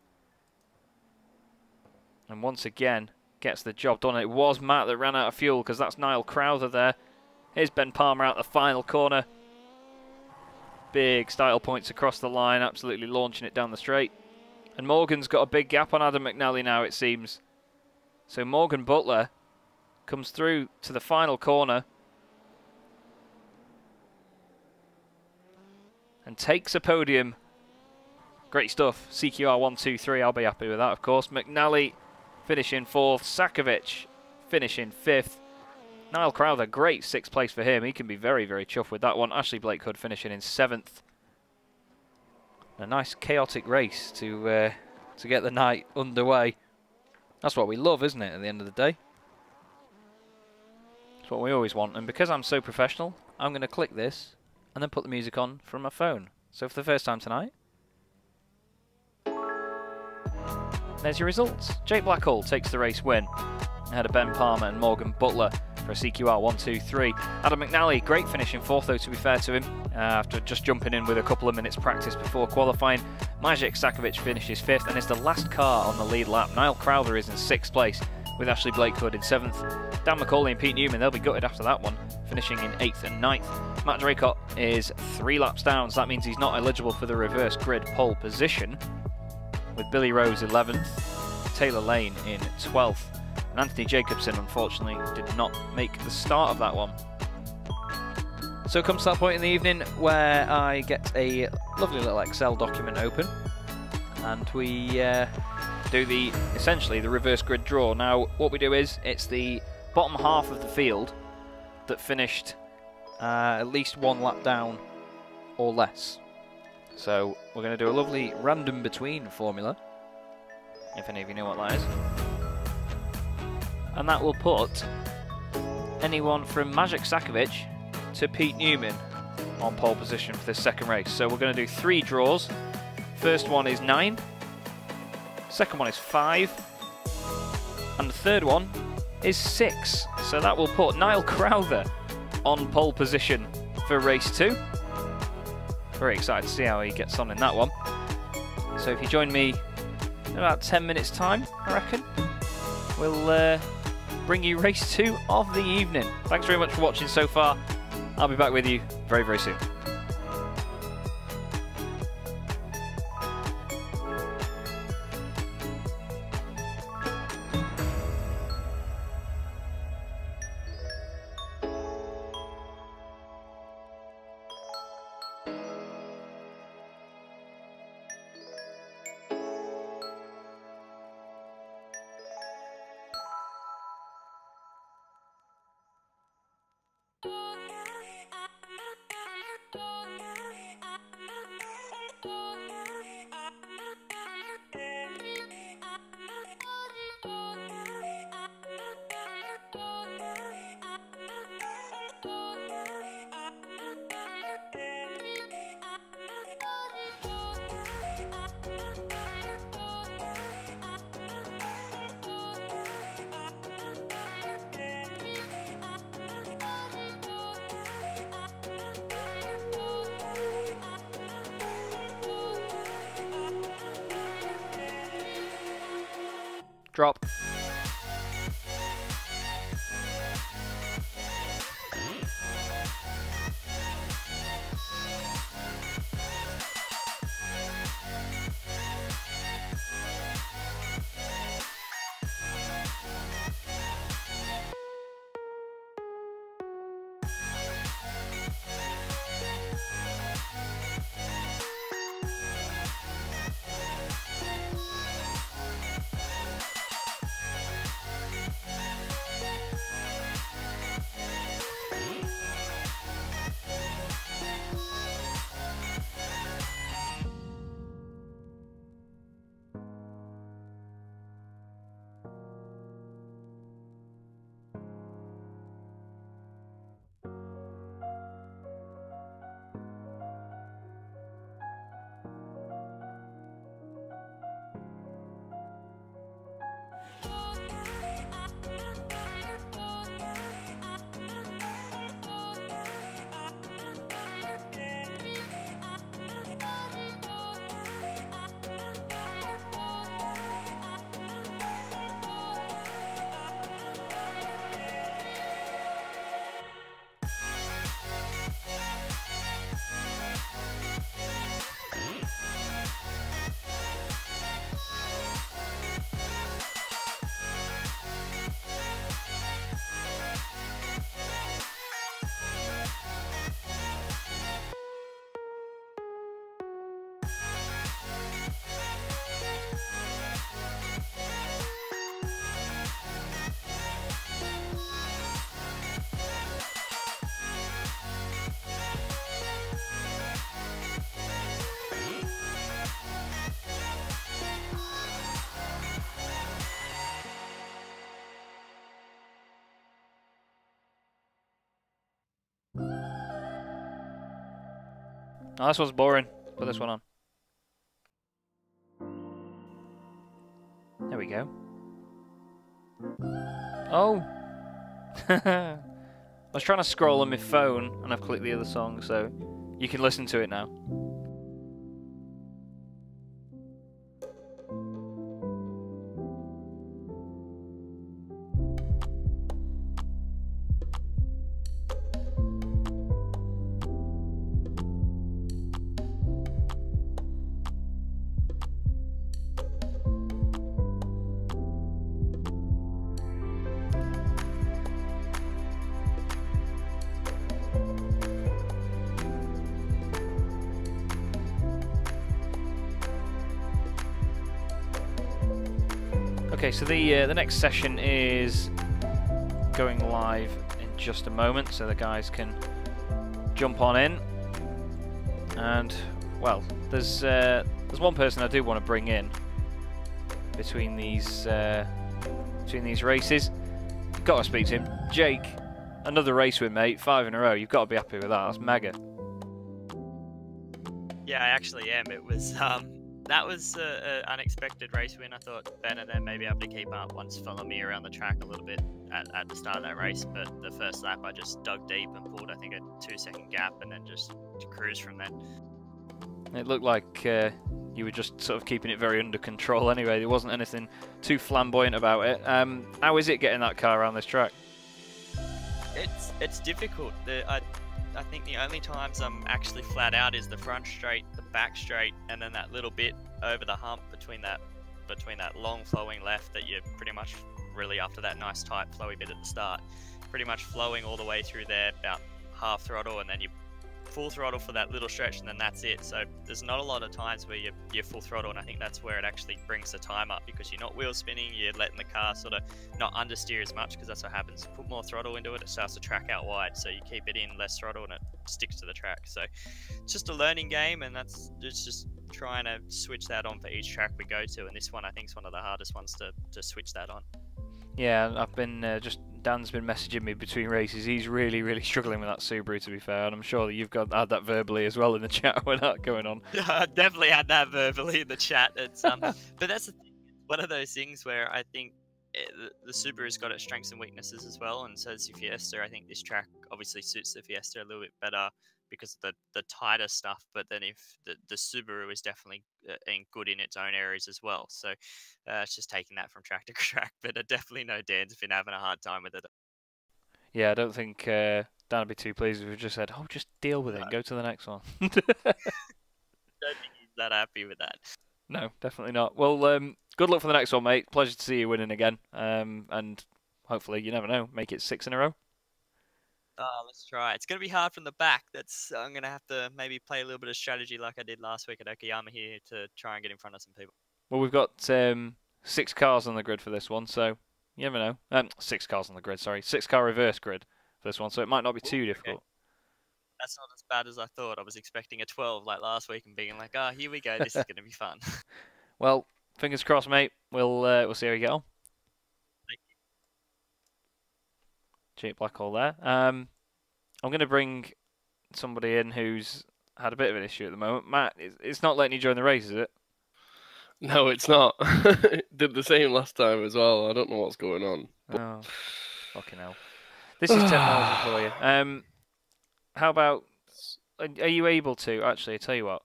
And once again, gets the job done. It was Matt that ran out of fuel because that's Niall Crowther there. Here's Ben Palmer out the final corner. Big style points across the line, absolutely launching it down the straight. And Morgan's got a big gap on Adam McNally now, it seems. So Morgan Butler comes through to the final corner and takes a podium. Great stuff. CQR 1, 2, 3. I'll be happy with that, of course. McNally finishing 4th. Sakovic finishing 5th. Niall Crowther, great 6th place for him. He can be very, very chuffed with that one. Ashley Blake Hood finishing in 7th. A nice chaotic race to get the night underway. That's what we love, isn't it, at the end of the day? That's what we always want. And because I'm so professional, I'm going to click this and then put the music on from my phone. So for the first time tonight, there's your results. Jake Blackhall takes the race win ahead of Ben Palmer and Morgan Butler for a CQR 1, 2, 3. Adam McNally, great finish in 4th though, to be fair to him, after just jumping in with a couple of minutes practice before qualifying. Maciej Sakovic finishes 5th and is the last car on the lead lap. Niall Crowther is in 6th place with Ashley Blake Hood in 7th. Dan McCauley and Pete Newman, they'll be gutted after that one, finishing in 8th and 9th. Matt Draycott is 3 laps down, so that means he's not eligible for the reverse grid pole position, with Billy Rose 11th, Taylor Lane in 12th. And Anthony Jacobson, unfortunately, did not make the start of that one. So it comes to that point in the evening where I get a lovely little Excel document open, and we do essentially the reverse grid draw. Now, what we do is, it's the bottom half of the field that finished at least one lap down or less. So we're going to do a lovely random between formula, if any of you know what that is. And that will put anyone from Maciej Sakovic to Pete Newman on pole position for this second race. So we're going to do 3 draws. First one is 9, second one is 5, and the third one is 6. So that will put Niall Crowther on pole position for race 2. Very excited to see how he gets on in that one. So if you join me in about 10 minutes time, I reckon, we'll bring you race 2 of the evening. Thanks very much for watching so far. I'll be back with you very, very soon. Drop. Oh, this one's boring. Put this one on. There we go. Oh! I was trying to scroll on my phone and I've clicked the other song, so you can listen to it now. Okay, so the next session is going live in just a moment, so the guys can jump on in. And well, there's one person I do want to bring in between these races. You've got to speak to him, Jake. Another race win, mate. 5 in a row. You've got to be happy with that. That's mega. Yeah, I actually am. It was that was an unexpected race win. I thought Ben and them may be able to keep up once following me around the track a little bit at the start of that race, but the first lap I just dug deep and pulled, I think, a 2-second gap, and then just cruised from then. It looked like you were just sort of keeping it very under control anyway. There wasn't anything too flamboyant about it. How is it getting that car around this track? It's difficult. I think the only times I'm actually flat out is the front straight, the back straight, and then that little bit over the hump between that long flowing left that you're pretty much really after that nice tight flowy bit at the start, pretty much flowing all the way through there about half throttle, and then you full throttle for that little stretch, and then that's it. So there's not a lot of times where you're full throttle, and I think that's where it actually brings the time up, because you're not wheel spinning, you're letting the car sort of not understeer as much, because that's what happens. Put more throttle into it, it starts to track out wide, so you keep it in less throttle and it sticks to the track. So it's just a learning game, and it's just trying to switch that on for each track we go to, and this one I think is one of the hardest ones to switch that on. Yeah, I've been Dan's been messaging me between races. He's really struggling with that Subaru, to be fair, and I'm sure that you've had that verbally as well in the chat when that going on. Yeah, I definitely had that verbally in the chat. It's but that's the thing. One of those things where I think the Subaru's got its strengths and weaknesses as well, and so does the Fiesta. I think this track obviously suits the Fiesta a little bit better because of the tighter stuff, but then if the Subaru is definitely good in its own areas as well. So it's just taking that from track to track, but I definitely know Dan's been having a hard time with it. Yeah, I don't think Dan would be too pleased if we just said, oh, just deal with it and go to the next one. I don't think he's that happy with that. No, definitely not. Well, good luck for the next one, mate. Pleasure to see you winning again. And hopefully, you never know, make it 6 in a row. Oh, let's try. It's going to be hard from the back. I'm going to have to maybe play a little bit of strategy like I did last week at Okayama here to try and get in front of some people. Well, we've got 6 cars on the grid for this one, so you never know. 6 cars on the grid, sorry. 6-car reverse grid for this one, so it might not be too difficult. Okay. That's not as bad as I thought. I was expecting a 12 like last week and being like, oh, here we go. This is going to be fun. Well, fingers crossed, mate. We'll see how you get on. Cheap Blackhall there. I'm going to bring somebody in who's had a bit of an issue at the moment. Matt, it's not letting you join the race, is it? No, it's not. It did the same last time as well. I don't know what's going on. Oh, fucking hell. This is technology for you. How about, are you able to, actually, I tell you what,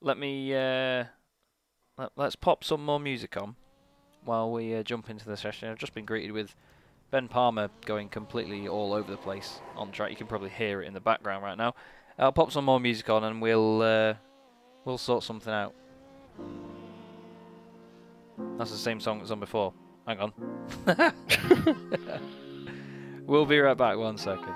let me, let's pop some more music on while we jump into the session. I've just been greeted with Ben Palmer going completely all over the place on track. You can probably hear it in the background right now. I'll pop some more music on and we'll sort something out. That's the same song that's on before. Hang on. We'll be right back, 1 second.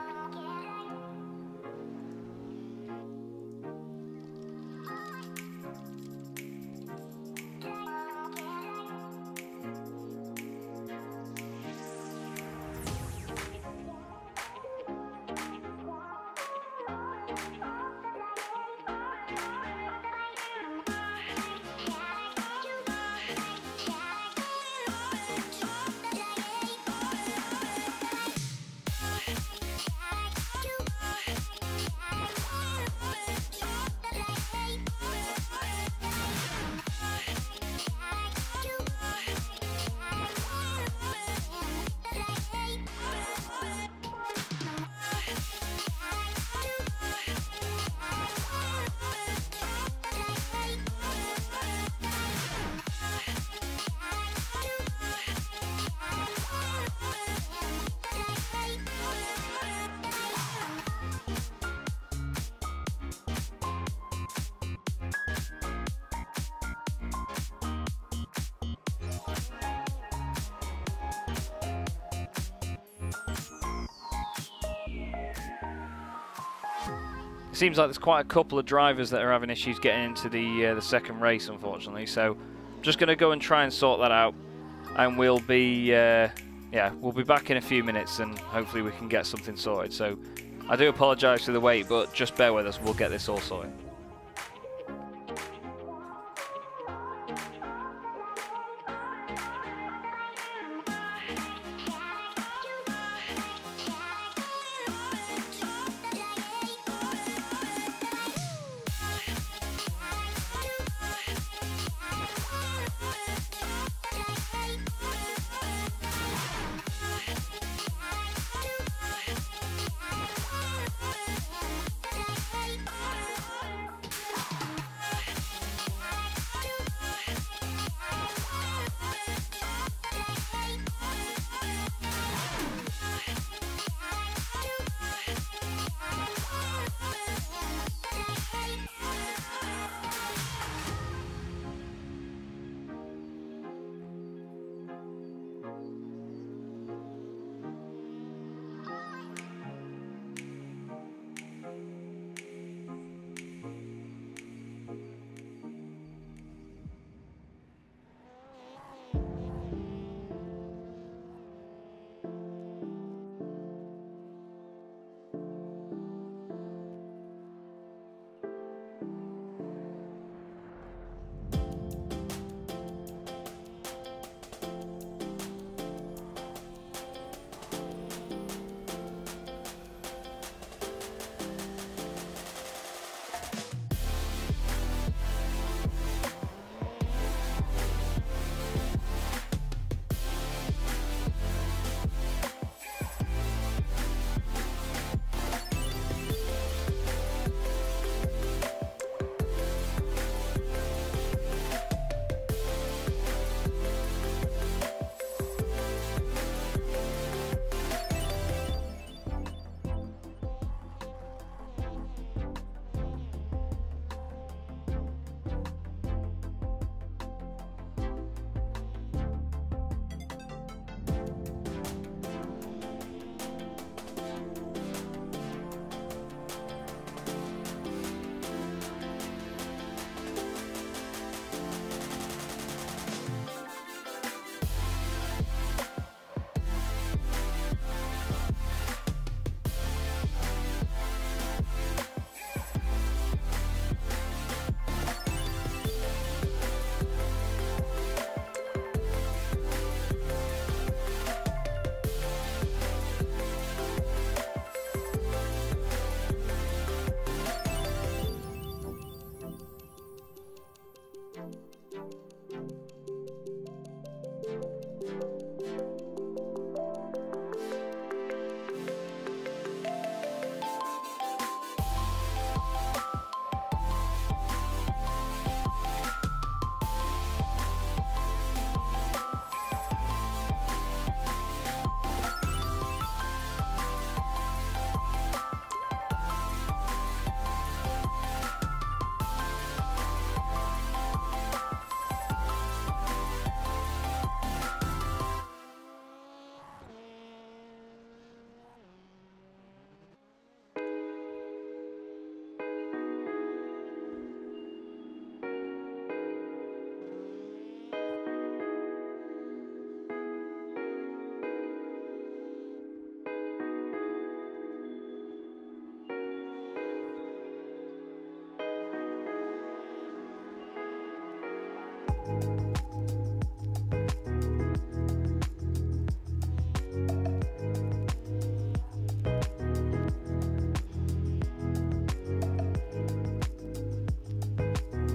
Seems like there's quite a couple of drivers that are having issues getting into the second race, unfortunately. So, I'm just going to go and try and sort that out. and we'll be yeah, we'll be back in a few minutes, and hopefully we can get something sorted. So I do apologise for the wait, but just bear with us. We'll get this all sorted.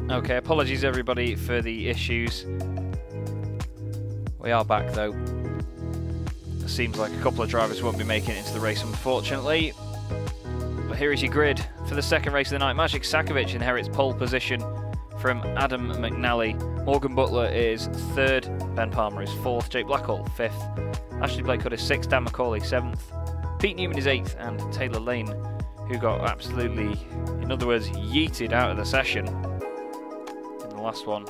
Okay, apologies everybody for the issues. We are back though. It seems like a couple of drivers won't be making it into the race, unfortunately. But here is your grid for the second race of the night. Maciej Sakovic inherits pole position from Adam McNally. Morgan Butler is third. Ben Palmer is fourth. Jake Blackhall fifth. Ashley Blakehood is sixth. Dan McCauley seventh. Pete Newman is eighth, and Taylor Lane, who got absolutely, in other words, yeeted out of the session in the last one,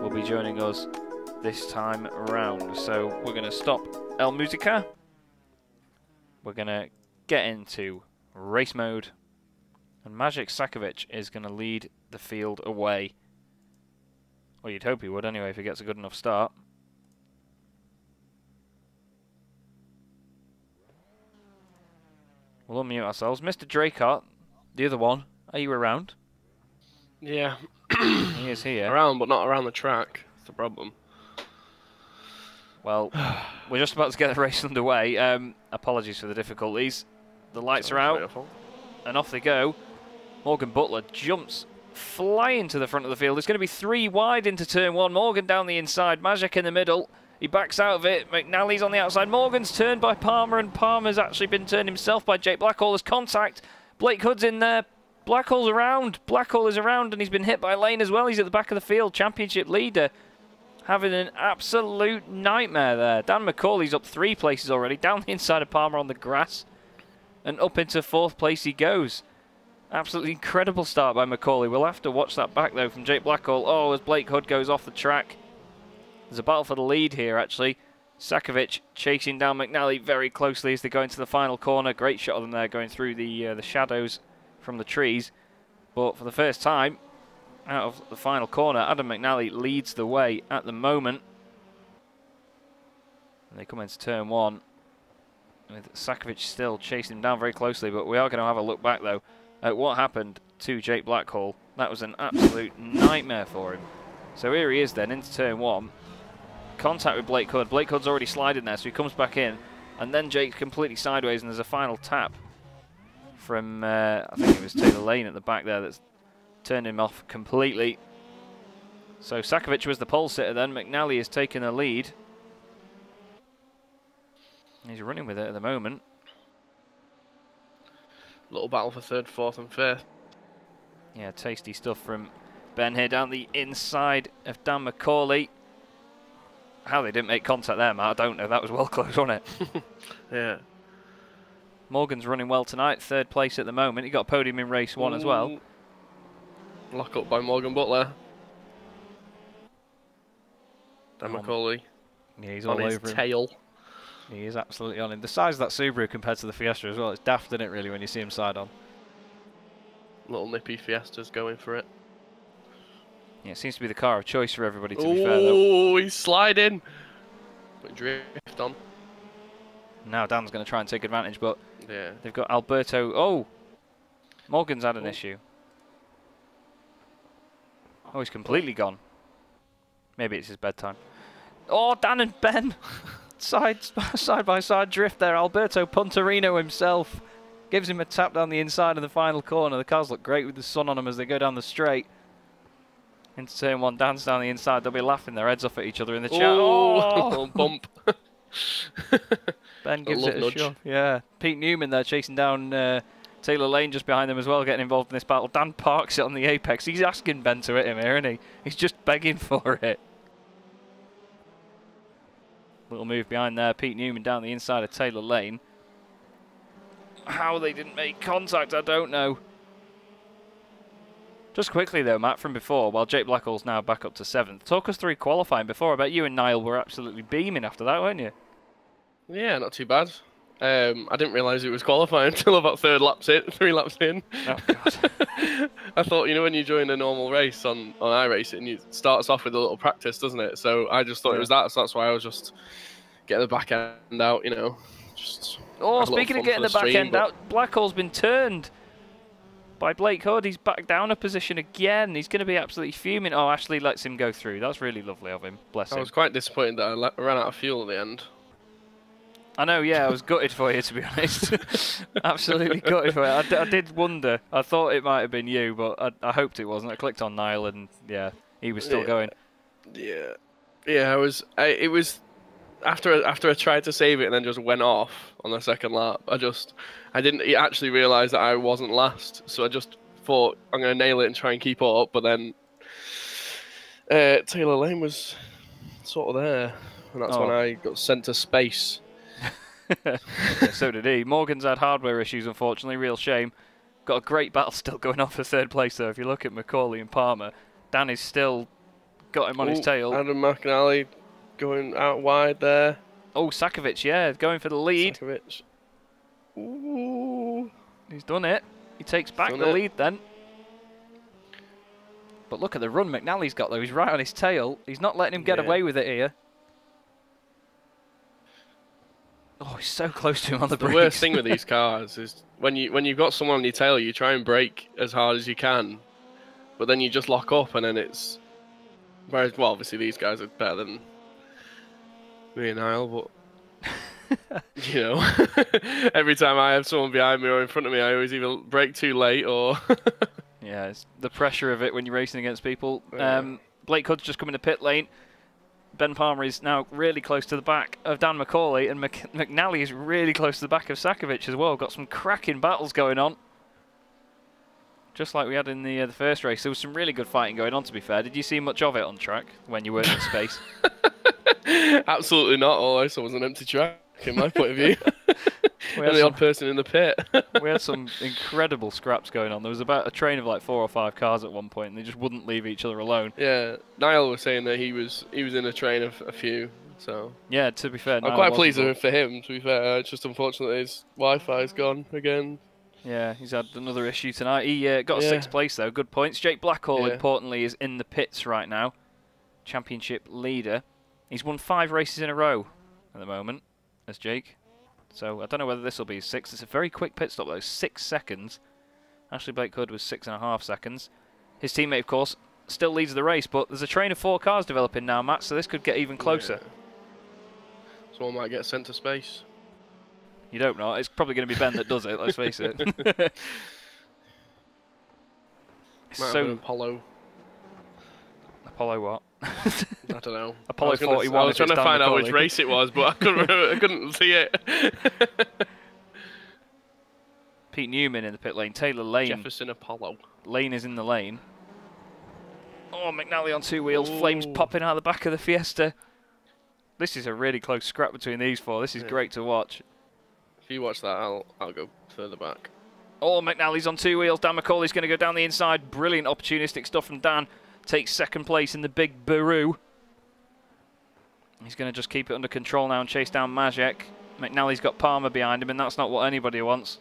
will be joining us this time around. So we're going to stop El Musica. We're going to get into race mode, and Maciej Sakovic is going to lead the field away. Well, you'd hope he would anyway if he gets a good enough start. We'll unmute ourselves. Mr. Draycott, the other one, are you around? Yeah. He is here. Around, but not around the track. That's the problem. Well, we're just about to get the race underway. Apologies for the difficulties. The lights are out, and off they go. Morgan Butler jumps flying to the front of the field. It's going to be 3 wide into turn 1. Morgan down the inside, Majek in the middle. He backs out of it. McNally's on the outside. Morgan's turned by Palmer, and Palmer's actually been turned himself by Jake Blackhall. There's contact. Blake Hood's in there. Blackhall's around. Blackhall is around, and he's been hit by Lane as well. He's at the back of the field. Championship leader having an absolute nightmare there. Dan McCauley's up 3 places already. Down the inside of Palmer on the grass. And up into 4th place he goes. Absolutely incredible start by McCauley. We'll have to watch that back, though, from Jake Blackhall. Oh, as Blake Hood goes off the track. There's a battle for the lead here, actually. Sakovic chasing down McNally very closely as they go into the final corner. Great shot of them there, going through the shadows from the trees. But for the first time, out of the final corner, Adam McNally leads the way at the moment. And they come into turn 1 with Sakovic still chasing him down very closely. But we are going to have a look back, though, at what happened to Jake Blackhall. That was an absolute nightmare for him. So here he is then into turn 1. Contact with Blake Hood. Blake Hood's already sliding there, so he comes back in. And then Jake's completely sideways, and there's a final tap from, I think it was Taylor Lane at the back there that's turned him off completely. So Sakovic was the pole sitter then. McNally has taken the lead. He's running with it at the moment. Little battle for 3rd, 4th and 5th. Yeah, tasty stuff from Ben here down the inside of Dan McCauley. How they didn't make contact there, Matt, I don't know. That was well close, wasn't it? Yeah. Morgan's running well tonight, 3rd place at the moment. He got a podium in race 1 as well. Lock up by Morgan Butler. Dan McCauley. Yeah, he's on all his over him. tail. He is absolutely on him. The size of that Subaru compared to the Fiesta as well, it's daft, isn't it, really, when you see him side on? Little nippy Fiesta's going for it. Yeah, it seems to be the car of choice for everybody, to be fair, though. Oh, he's sliding. But drift on. Now Dan's going to try and take advantage, but yeah, they've got Alberto. Oh! Morgan's had an issue. Oh, he's completely gone. Maybe it's his bedtime. Oh, Dan and Ben! side by side drift there. Alberto Punterino himself gives him a tap down the inside of the final corner. The cars look great with the sun on them as they go down the straight. Into turn 1, Dan's down the inside. They'll be laughing their heads off at each other in the chat. Oh! Bump. Ben gives it a shove. Yeah. Pete Newman there chasing down Taylor Lane just behind them as well, getting involved in this battle. Dan parks it on the apex. He's asking Ben to hit him here, isn't he? He's just begging for it. Little move behind there. Pete Newman down the inside of Taylor Lane. How they didn't make contact, I don't know. Just quickly though, Matt, from before, while Jake Blackhall's now back up to 7th, talk us through qualifying before. I bet you and Niall were absolutely beaming after that, weren't you? Yeah, not too bad. I didn't realise it was qualifying until about 3 laps in. Oh, God. I thought, you know, when you join a normal race on iRacing, it starts off with a little practice, doesn't it? So I just thought it was that, so that's why I was just getting the back end out, you know. Just speaking of getting the back end out, Blackhall's been turned by Blake Hood. He's back down a position again. He's going to be absolutely fuming. Oh, Ashley lets him go through. That's really lovely of him. Bless him. I was quite disappointed that I ran out of fuel at the end. I know, yeah, I was gutted for you, to be honest. Absolutely gutted for you. I did wonder. I thought it might have been you, but I hoped it wasn't. I clicked on Niall, and yeah, he was still going. Yeah, it was after I tried to save it and then just went off on the 2nd lap. I didn't actually realise that I wasn't last, so I just thought I'm going to nail it and try and keep up. But then Taylor Lane was sort of there, and that's when I got sent to space. Yeah, so did he. Morgan's had hardware issues, unfortunately. Real shame. Got a great battle still going on for 3rd place, though. If you look at McCauley and Palmer, Dan is still got him on his tail. Adam McNally going out wide there. Oh, Sakovic, yeah, going for the lead. Sakovic. Ooh. He's done it. He takes back the lead then. But look at the run McNally's got, though. He's right on his tail. He's not letting him get away with it here. Oh, he's so close to him on the The brakes. worst thing with these cars is when you've got someone on your tail, you try and brake as hard as you can, but then you just lock up, and then it's. Whereas, well, obviously these guys are better than me and Niall, but you know, every time I have someone behind me or in front of me, I always either brake too late or. Yeah, it's the pressure of it when you're racing against people. Yeah. Blake Hood's just come into pit lane. Ben Palmer is now really close to the back of Dan McCauley, and McNally is really close to the back of Sakovic as well. Got some cracking battles going on. Just like we had in the first race. There was some really good fighting going on, to be fair. Did you see much of it on track when you weren't in space? Absolutely not. All I saw was an empty track, in my point of view. And the odd person in the pit. We had some incredible scraps going on. There was about a train of like 4 or 5 cars at one point, and they just wouldn't leave each other alone. Yeah, Niall was saying that he was in a train of a few. So yeah, to be fair, I'm quite pleased for him. To be fair, it's just unfortunate his Wi-Fi's gone again. Yeah, he's had another issue tonight. He got 6th place though. Good points. Jake Blackhall, importantly, is in the pits right now. Championship leader. He's won 5 races in a row at the moment as Jake. So I don't know whether this will be 6th. It's a very quick pit stop though, 6 seconds. Ashley Blake Hood was 6.5 seconds. His teammate, of course, still leads the race, but there's a train of 4 cars developing now, Matt, so this could get even closer. Yeah. Someone might get sent to space. You'd hope not. It's probably going to be Ben that does it, let's face it. Might So, have an Apollo. Apollo what? I don't know. Apollo 41. I was trying to find out which race it was, but I couldn't see it. Pete Newman in the pit lane. Taylor Lane. Jefferson Apollo. Lane is in the lane. Oh, McNally on 2 wheels. Ooh. Flames popping out the back of the Fiesta. This is a really close scrap between these 4. This is great to watch. If you watch that, I'll go further back. Oh, McNally's on 2 wheels. Dan McCauley's going to go down the inside. Brilliant opportunistic stuff from Dan. Takes 2nd place in the big Baru. He's going to just keep it under control now and chase down Majek. McNally's got Palmer behind him, and that's not what anybody wants.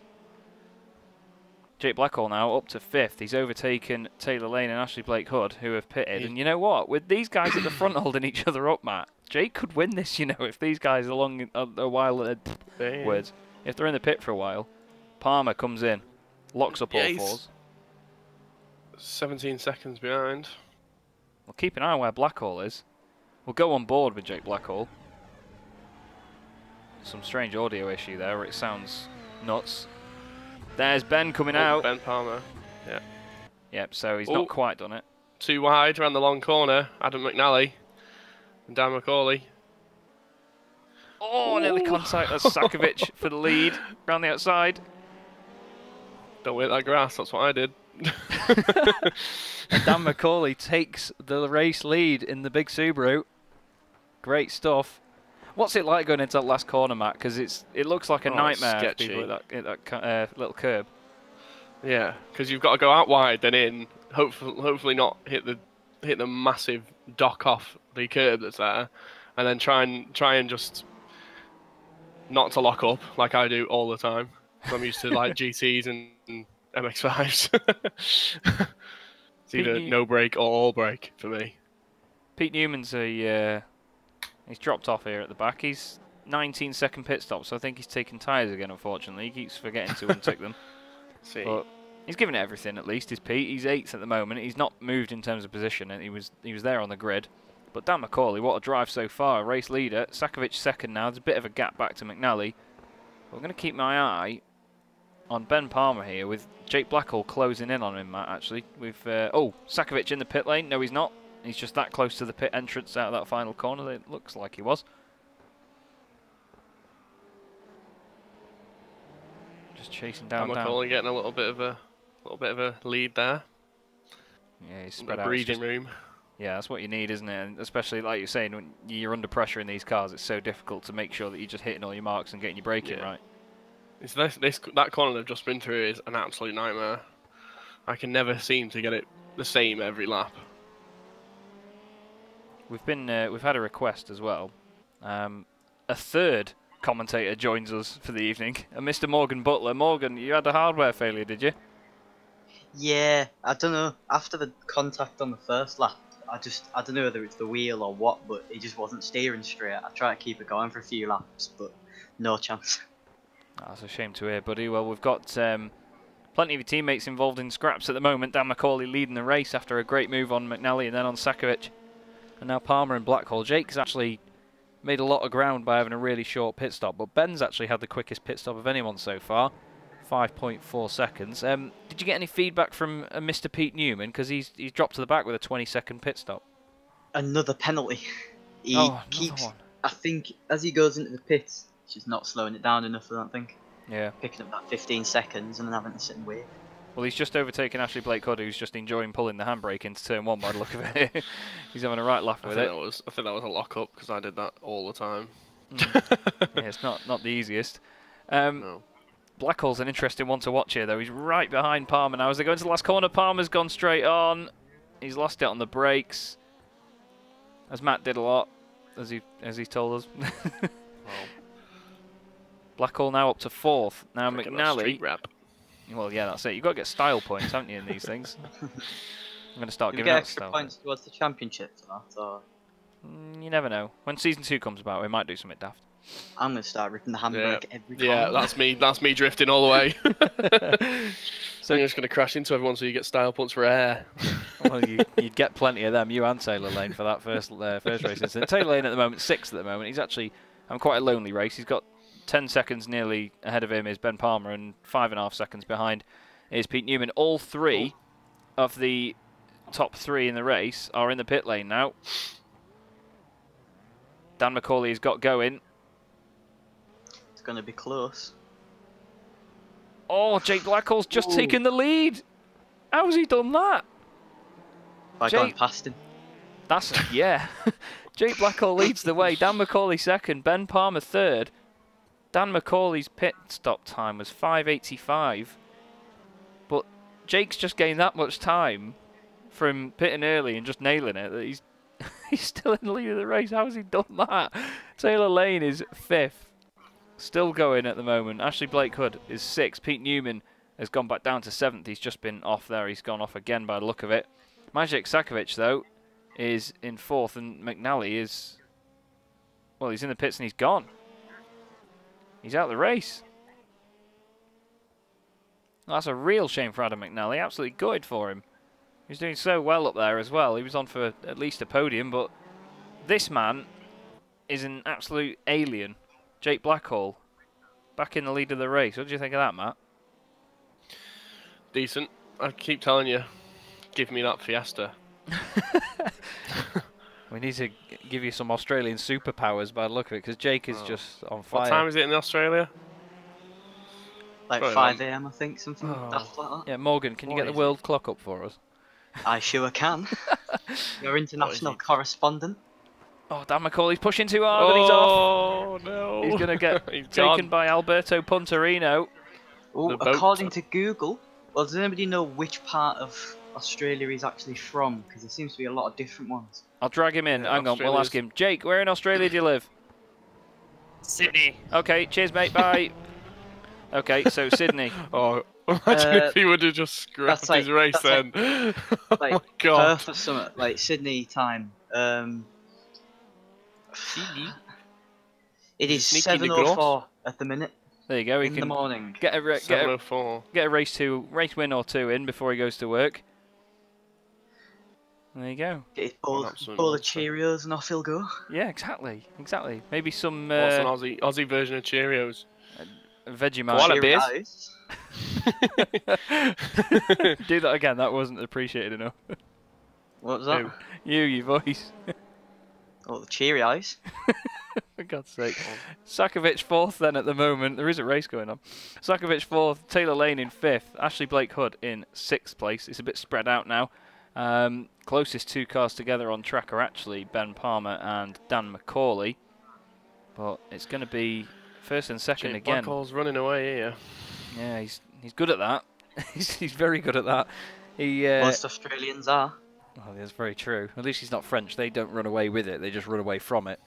Jake Blackhall now up to 5th. He's overtaken Taylor Lane and Ashley Blake Hood, who have pitted. And you know what? With these guys at the front holding each other up, Matt, Jake could win this, you know, if these guys are along a while. Words. If they're in the pit for a while, Palmer comes in, locks up all 4s. 17 seconds behind. We'll keep an eye on where Blackhall is. We'll go on board with Jake Blackhall. Some strange audio issue there where it sounds nuts. There's Ben coming out. Ben Palmer. Yeah. Yep, so he's not quite done it. 2 wide around the long corner. Adam McNally and Dan McCauley. Oh, nearly contact. That's Sakovic for the lead round the outside. Don't wait that grass. That's what I did. And Dan McCauley takes the race lead in the big Subaru. Great stuff. What's it like going into that last corner, Matt? Because it looks like a nightmare for people at that little curb. Yeah, because you've got to go out wide, then in. Hopefully not hit the massive dock off the curb that's there, and then try and just not to lock up like I do all the time. I'm used to like GTs and MX-5s. It's either no brake or all brake for me. Pete Newman's he's dropped off here at the back. He's 19-second pit stop, so I think he's taking tyres again, unfortunately. He keeps forgetting to untick them. But he's given it everything, at least, is Pete. He's 8th at the moment. He's not moved in terms of position, and he was there on the grid. But Dan McCauley, what a drive so far. Race leader. Sakovic 2nd now. There's a bit of a gap back to McNally. But I'm going to keep my eye on Ben Palmer here, with Jake Blackhall closing in on him, Matt, actually. Sakovic in the pit lane. No, he's not. He's just that close to the pit entrance out of that final corner. It looks like he was. Just chasing down. McCauley getting a little bit of a lead there. Yeah, he's spread out. Breathing room. Yeah, that's what you need, isn't it? And especially like you're saying, when you're under pressure in these cars, it's so difficult to make sure that you're just hitting all your marks and getting your braking right. That corner they've just been through is an absolute nightmare. I can never seem to get it the same every lap. We've had a request as well. A 3rd commentator joins us for the evening, Mr. Morgan Butler. Morgan, you had a hardware failure, did you? Yeah, I don't know. After the contact on the first lap, I don't know whether it's the wheel or what, but it just wasn't steering straight. I tried to keep it going for a few laps, but no chance. Oh, that's a shame to hear, buddy. Well, we've got plenty of your teammates involved in scraps at the moment. Dan McCauley leading the race after a great move on McNally and then on Sakovic. And now Palmer and Blackhall. Jake's actually made a lot of ground by having a really short pit stop, but Ben's actually had the quickest pit stop of anyone so far. 5.4 seconds. Did you get any feedback from Mr. Pete Newman? Because he's dropped to the back with a 20-second pit stop. Another penalty. He Another keeps, one. I think, as he goes into the pits, he's just not slowing it down enough, I don't think. Yeah. Picking up that 15 seconds and then having to sit and wait. Well, he's just overtaken Ashley Blake Hood, who's just enjoying pulling the handbrake into turn 1 by the look of it. He's having a right laugh with it. I think that was a lock-up, because I did that all the time. Yeah, it's not the easiest. No. Blackhall's an interesting one to watch here, though. He's right behind Palmer now. As they go into the last corner, Palmer's gone straight on. He's lost it on the brakes, as Matt did a lot, as he told us. Blackhall now up to 4th. Now McNally. Well, yeah, that's it. You've got to get style points, haven't you, in these things? I'm going to start You giving get out extra style points towards the championship for that, or You never know. When Season 2 comes about, we might do something daft. I'm going to start ripping the handbrake every time. Yeah, that's me drifting all the way. So you're just going to crash into everyone so you get style points for air. Well, you'd get plenty of them, you and Taylor Lane, for that first race incident. Taylor Lane at the moment, 6th at the moment. He's actually quite a lonely race. He's got 10 seconds nearly ahead of him is Ben Palmer, and 5.5 seconds behind is Pete Newman. All 3 of the top 3 in the race are in the pit lane now. Dan McCauley has got going. It's going to be close. Oh, Jake Blackhall's just taken the lead. How's he done that? By going past him. That's yeah. Jake Blackhall leads the way. Dan McCauley 2nd. Ben Palmer 3rd. Dan McCauley's pit stop time was 5:85. But Jake's just gained that much time from pitting early and just nailing it that he's still in the lead of the race. How has he done that? Taylor Lane is 5th. Still going at the moment. Ashley Blake Hood is 6th. Pete Newman has gone back down to 7th. He's just been off there. He's gone off again by the look of it. Maciej Sakovic, though, is in 4th. And McNally is... Well, he's in the pits and he's gone. He's out of the race. That's a real shame for Adam McNally. Absolutely gutted for him. He's doing so well up there as well. He was on for at least a podium, but this man is an absolute alien. Jake Blackhall, back in the lead of the race. What do you think of that, Matt? Decent. I keep telling you, give me that Fiesta. We need to give you some Australian superpowers by the look of it, because Jake is just on fire. What time is it in Australia? Like 5 AM, I think, something daft like that. Yeah, Morgan, can you get the world clock up for us? I sure can. Your international correspondent. Oh, Dan McCauley's pushing too hard and he's off. Oh, no. He's going to get taken by Alberto Punterino. Oh, according to Google, well, does anybody know which part of Australia he's actually from? Because there seems to be a lot of different ones. I'll drag him in. Hang on, we'll ask him. Jake, where in Australia do you live? Sydney. Okay, cheers, mate. Bye. Okay, so Sydney. Oh, imagine if he would have just scrapped his race then. Like, oh my God. Perth or something, like Sydney time. Sydney? It is 7:04 at the minute. There you go. We in can the morning. Get a race win or 2 in before he goes to work. There you go. Get his bowl of Cheerios and off he'll go. Yeah, exactly. Maybe some... What's an Aussie version of Cheerios? Vegemite. Cheerios. Do that again, that wasn't appreciated enough. What was that? Your voice. Oh, the Cheerios. For God's sake. Sakovic 4th then at the moment. There is a race going on. Sakovic 4th, Taylor Lane in 5th, Ashley Blake Hood in 6th place. It's a bit spread out now. Closest 2 cars together on track are actually Ben Palmer and Dan McCauley. But it's going to be 1st and 2nd again. Blackhall's running away here. Yeah, he's good at that. he's very good at that. Most Australians are. Oh, that's very true. At least he's not French. They don't run away with it. They just run away from it.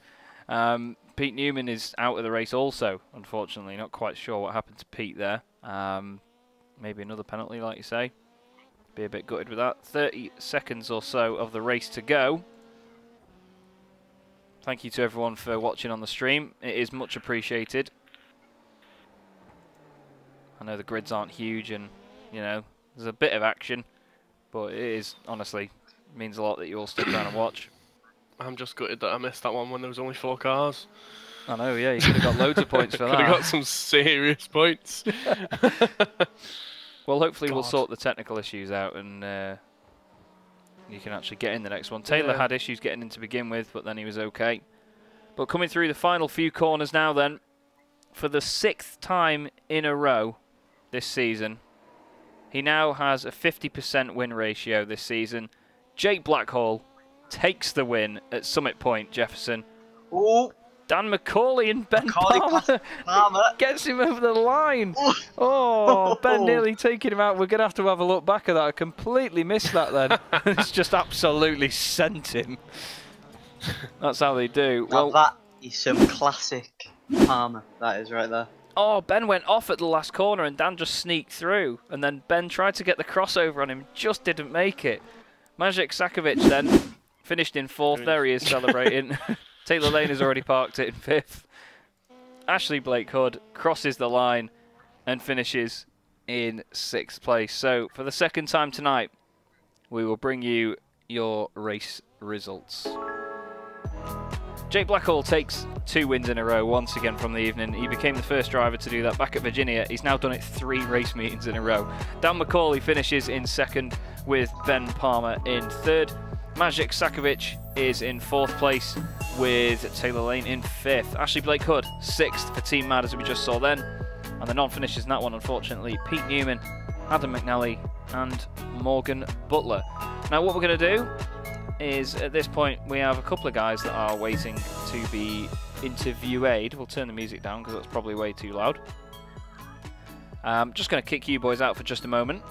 Pete Newman is out of the race also, unfortunately. Not quite sure what happened to Pete there. Maybe another penalty, like you say. Be a bit gutted with that. 30 seconds or so of the race to go. Thank you to everyone for watching on the stream. It is much appreciated. I know the grids aren't huge, and you know there's a bit of action, but it is honestly means a lot that you all stick around and watch. I'm just gutted that I missed that one when there was only 4 cars. I know, yeah, you could have got loads of points for that. Could have got some serious points. Well, hopefully we'll sort the technical issues out and you can actually get in the next one. Taylor had issues getting in to begin with, but then he was okay. But coming through the final few corners now then, for the 6th time in a row this season, he now has a 50% win ratio this season. Jake Blackhall takes the win at Summit Point, Jefferson. Oh. Dan McCauley and Ben Palmer gets him over the line. Oh, Ben nearly taking him out. We're going to have a look back at that. I completely missed that then. It's just absolutely sent him. That's how they do. Well, that is some classic Palmer. That is right there. Oh, Ben went off at the last corner and Dan just sneaked through. And then Ben tried to get the crossover on him, just didn't make it. Maciej Sakovic then finished in 4th. There he is celebrating. Taylor Lane has already parked it in 5th. Ashley Blake Hood crosses the line and finishes in 6th place. So for the 2nd time tonight, we will bring you your race results. Jake Blackhall takes 2 wins in a row once again from the evening. He became the first driver to do that back at Virginia. He's now done it 3 race meetings in a row. Dan McCauley finishes in 2nd with Ben Palmer in 3rd. Maciej Sakovic is in 4th place with Taylor Lane in 5th. Ashley Blake Hood 6th for Team Mad, as we just saw then. And the non-finishers in that one, unfortunately, Pete Newman, Adam McNally and Morgan Butler. Now what we're going to do is, at this point, we have a couple of guys that are waiting to be interviewed. We'll turn the music down because that's probably way too loud. Just going to kick you boys out for just a moment.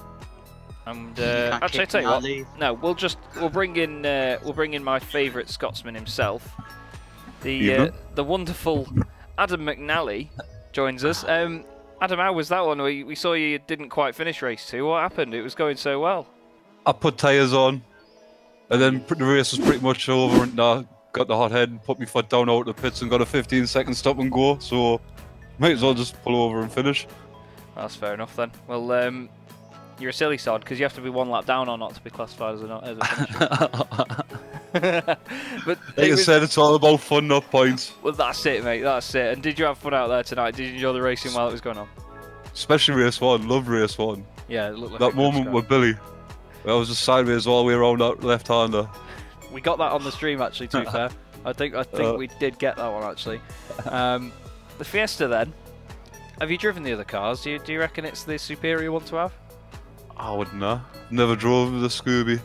And actually, I tell you what, no, we'll bring in my favourite Scotsman himself, the wonderful Adam McNally joins us. Adam, how was that one? We saw you didn't quite finish race 2. What happened? It was going so well. I put tyres on, and then the race was pretty much over, and I got the hot head, put my foot down out of the pits, and got a 15-second stop and go. So might as well just pull over and finish. That's fair enough then. Well, you're a silly sod because you have to be 1 lap down or not to be classified as a finisher. But like you said, it's all about fun, not points. Well, that's it, mate. That's it. And did you have fun out there tonight? Did you enjoy the racing while it was going on? Especially race 1. Love race 1. Yeah, it looked like that moment with Billy. I was just sideways all the way around that left-hander. We got that on the stream, actually, to be fair. I think we did get that one, actually. The Fiesta, then. Have you driven the other cars? Do you reckon it's the superior one to have? I wouldn't know. Never drove the Scooby.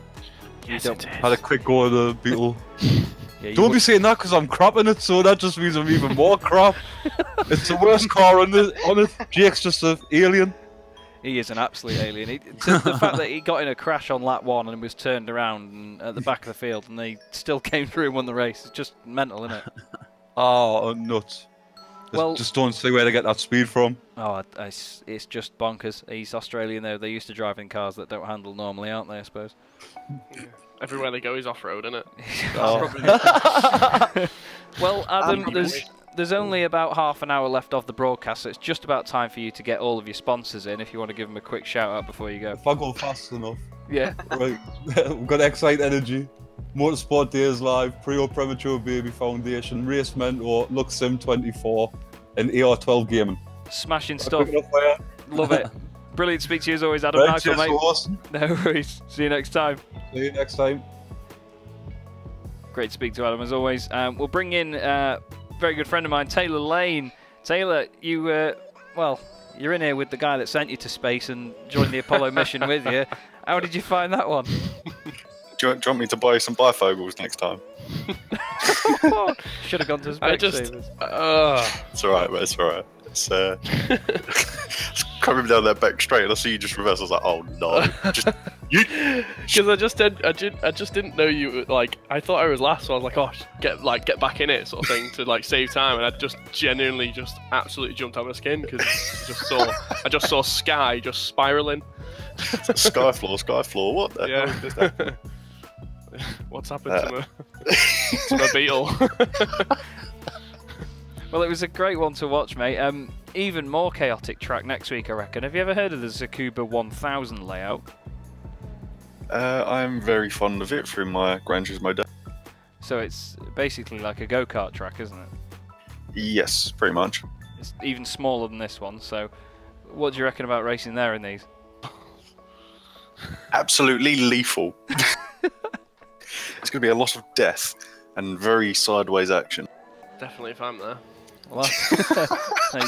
Yes, it is. Had a quick go at the Beetle. Yeah, don't be saying that because I'm crap in it, so that just means I'm even more crap. It's the worst car on it. Jake's just an alien. He is an absolute alien. The fact that he got in a crash on lap 1 and was turned around and at the back of the field and they still came through and won the race, it's just mental, isn't it? Oh, nuts. Well, just don't see where to get that speed from. Oh, it's just bonkers. He's Australian though. They're used to driving cars that don't handle normally, aren't they, I suppose? Everywhere they go, he's off-road, isn't it? Oh. Well, Adam, there's only about half an hour left of the broadcast, so it's just about time for you to get all of your sponsors in if you want to give them a quick shout-out before you go. If I go fast enough. Yeah. Right. We've got Excite Energy, Motorsport Days Live, Premature Baby Foundation, Race Mentor, LuxSim 24, and AR12 Gaming. Smashing stuff. Love it. Brilliant to speak to you as always, Adam. Right, nice one, mate. Awesome. No worries. See you next time. See you next time. Great to speak to Adam as always. We'll bring in a very good friend of mine, Taylor Lane. Taylor, you're in here with the guy that sent you to space and joined the Apollo mission with you. How did you find that one? Do you want me to buy some bifocals next time? Should have gone to Specsavers. It's alright, mate. It's alright. It's coming down that back straight, and I see you just reverse. I was like, oh no, because I just didn't know you. Like, I thought I was last, so I was like, oh, get back in it, sort of thing, to like save time. And I just genuinely absolutely jumped out of my skin because I just saw Sky just spiraling. Skyfloor. What the hell is that? What's happened to my Beetle? Well, it was a great one to watch, mate. even more chaotic track next week, I reckon. Have you ever heard of the Tsukuba 1000 layout? I'm very fond of it through my Gran Turismo days. So it's basically like a go-kart track, isn't it? Yes, pretty much. It's even smaller than this one, so what do you reckon about racing there in these? Absolutely lethal. It's going to be a lot of death and very sideways action. Definitely if I'm there. Well,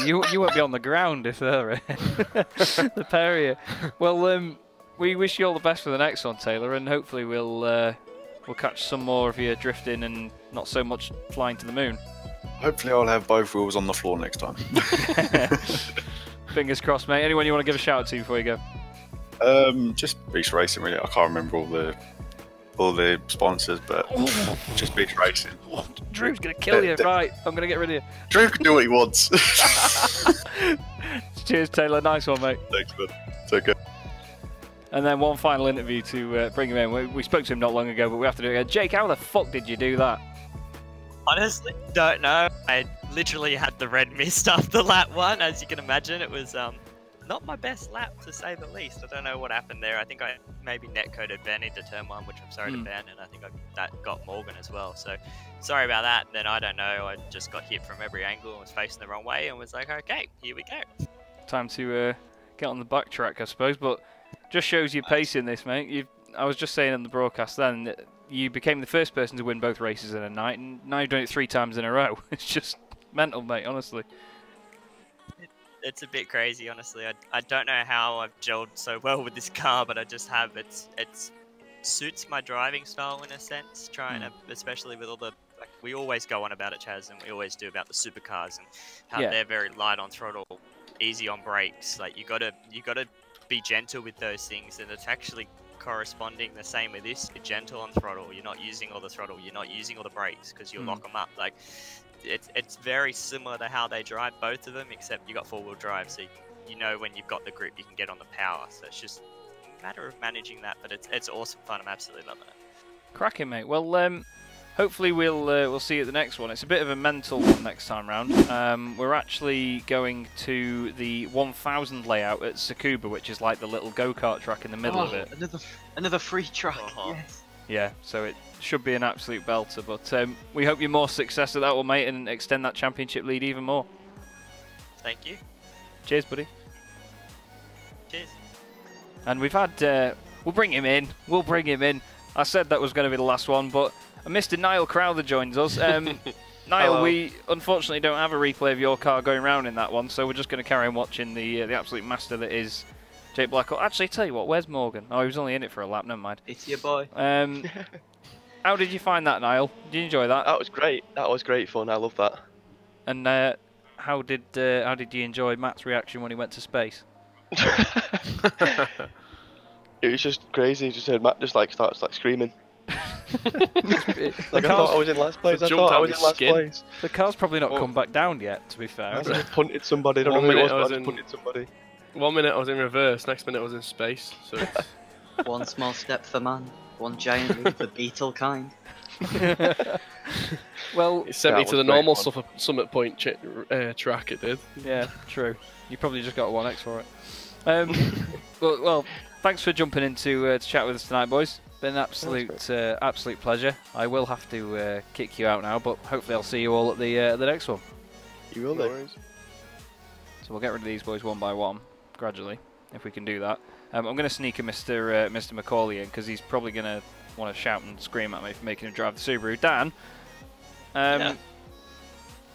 you won't be on the ground if they're the pair of you. Well, we wish you all the best for the next one, Taylor, and hopefully we'll catch some more of you drifting and not so much flying to the moon. Hopefully I'll have both wheels on the floor next time. Fingers crossed, mate. Anyone you want to give a shout out to before you go? Just Beast Racing, really. I can't remember all the sponsors, but just Beast Racing. Drew's gonna kill you, right? I'm gonna get rid of you. Drew can do what he wants. Cheers, Taylor. Nice one, mate. Thanks, bud. It's okay. And then one final interview to bring him in. We spoke to him not long ago, but we have to do it again. Jake, how the fuck did you do that? Honestly, don't know. I literally had the red mist after lap 1. As you can imagine, it was not my best lap, to say the least. I don't know what happened there. I think I maybe netcoded Ben into turn 1, which I'm sorry to Ben, and I think that got Morgan as well. So sorry about that. Then I don't know. I just got hit from every angle and was facing the wrong way and was like, okay, here we go. Time to get on the backtrack, I suppose. But just shows your pace in this, mate. I was just saying in the broadcast then that you became the first person to win both races in a night, and now you've done it 3 times in a row. It's just mental, mate, honestly. It's a bit crazy, honestly. I don't know how I've gelled so well with this car, but I just have. It suits my driving style in a sense, trying to, especially with all the, like, we always go on about it, Chaz, and we always do about the supercars and how they're very light on throttle, easy on brakes. Like, you gotta be gentle with those things, and it's actually corresponding the same with this. You're gentle on throttle, you're not using all the throttle, you're not using all the brakes because you'll lock them up. Like, it's very similar to how they drive, both of them, except you got 4-wheel drive, so you know when you've got the grip you can get on the power. So it's just a matter of managing that, but it's awesome fun. I'm absolutely loving it. Cracking, mate. Well, hopefully we'll see you at the next one. It's a bit of a mental one next time round. We're actually going to the 1000 layout at Tsukuba, which is like the little go-kart track in the middle of it. Another free track. Yes. Yeah, so it should be an absolute belter. But we hope you more success at that one, mate, and extend that championship lead even more. Thank you. Cheers, buddy. Cheers. And we've had... we'll bring him in. We'll bring him in. I said that was going to be the last one, but Mr. Niall Crowther joins us. Niall, hello. We unfortunately don't have a replay of your car going round in that one, so we're just going to carry on watching the absolute master that is Jake Blackhall. Actually, tell you what, where's Morgan? Oh, he was only in it for a lap, never mind. It's your boy. How did you find that, Niall? Did you enjoy that? That was great. That was great fun. I love that. And how did you enjoy Matt's reaction when he went to space? It was just crazy. Just heard Matt just starts screaming. I thought I was in last place. The car's probably not come back down yet, to be fair. I just punted somebody. I don't know who it was, but I just punted somebody. 1 minute I was in reverse, next minute I was in space. So one small step for man, one giant leap for beetle kind. Well, it sent me to the normal Summit Point track. It did. Yeah, true. You probably just got 1x for it. Well, thanks for jumping in to chat with us tonight, boys. Been an absolute pleasure. I will have to kick you out now, but hopefully I'll see you all at the next one. You will, no worries. So we'll get rid of these boys one by one, gradually, if we can do that. I'm going to sneak a Mr. Macaulay in, because he's probably going to want to shout and scream at me for making him drive the Subaru. Dan,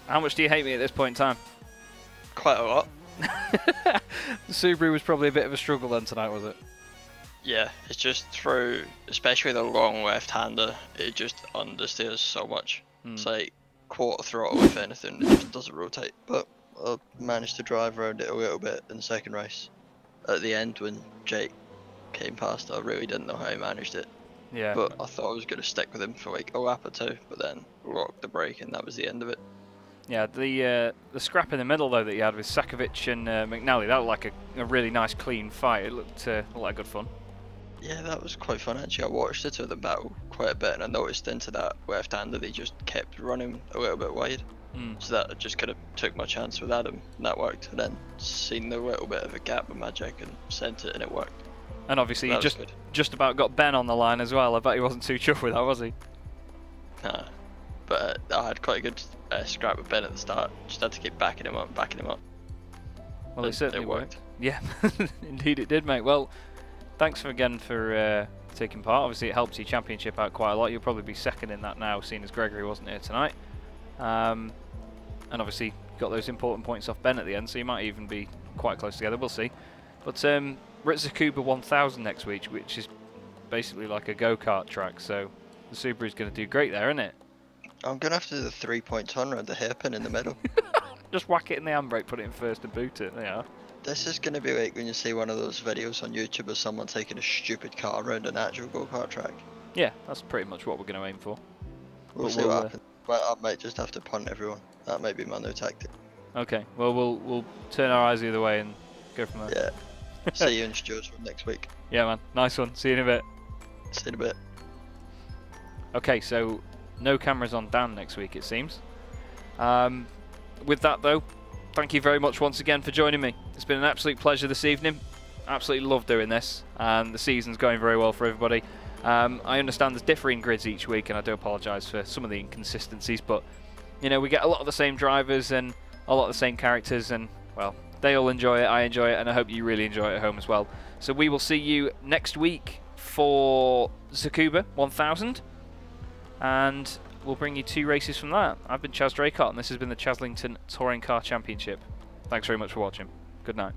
how much do you hate me at this point in time? Quite a lot. The Subaru was probably a bit of a struggle then tonight, was it? Yeah, it's just through, especially the long left-hander, it just understeers so much. It's like quarter throttle if anything, it just doesn't rotate. But I managed to drive around it a little bit in the second race. At the end, when Jake came past, I really didn't know how he managed it. Yeah. But I thought I was going to stick with him for like a lap or two, but then locked the brake and that was the end of it. Yeah, the scrap in the middle though that you had with Sakovic and McNally, that looked like a really nice clean fight. It looked like good fun. Yeah, that was quite fun actually. I watched the two of them battle quite a bit and I noticed into that left-hander they just kept running a little bit wide. So that just kind of took my chance with Adam, and that worked. And then seen the little bit of a gap with Magic and sent it, and it worked. And obviously you just about got Ben on the line as well. I bet he wasn't too chuffed with that, was he? Nah, but I had quite a good scrap with Ben at the start. Just had to keep backing him up. Well, it certainly worked. Yeah, indeed it did, mate. Well, thanks again for taking part. Obviously it helps your championship out quite a lot. You'll probably be second in that now, seeing as Gregory wasn't here tonight. And obviously got those important points off Ben at the end, so you might even be quite close together. We'll see. But we're at Tsukuba 1000 next week, which is basically like a go-kart track, so the Subaru's going to do great there, isn't it? I'm going to have to do the 3-point turn around the hairpin in the middle. Just whack it in the handbrake, put it in first and boot it. There you are. This is going to be like when you see one of those videos on YouTube of someone taking a stupid car around an actual go-kart track. Yeah, that's pretty much what we're going to aim for. We'll see what happens. But I might just have to punt everyone. That might be my new tactic. Okay, well we'll turn our eyes the other way and go from there. Yeah. See you in Stewart's next week. Yeah, man. Nice one. See you in a bit. See you in a bit. Okay, so no cameras on Dan next week, it seems. With that, though, thank you very much once again for joining me. It's been an absolute pleasure this evening. Absolutely love doing this, and the season's going very well for everybody. I understand there's differing grids each week, and I do apologise for some of the inconsistencies, but you know, we get a lot of the same drivers and a lot of the same characters, and well, they all enjoy it, I enjoy it, and I hope you really enjoy it at home as well. So we will see you next week for Tsukuba 1000, and we'll bring you 2 races from that. I've been Chaz Draycott, and this has been the Chazlington Touring Car Championship. Thanks very much for watching. Good night.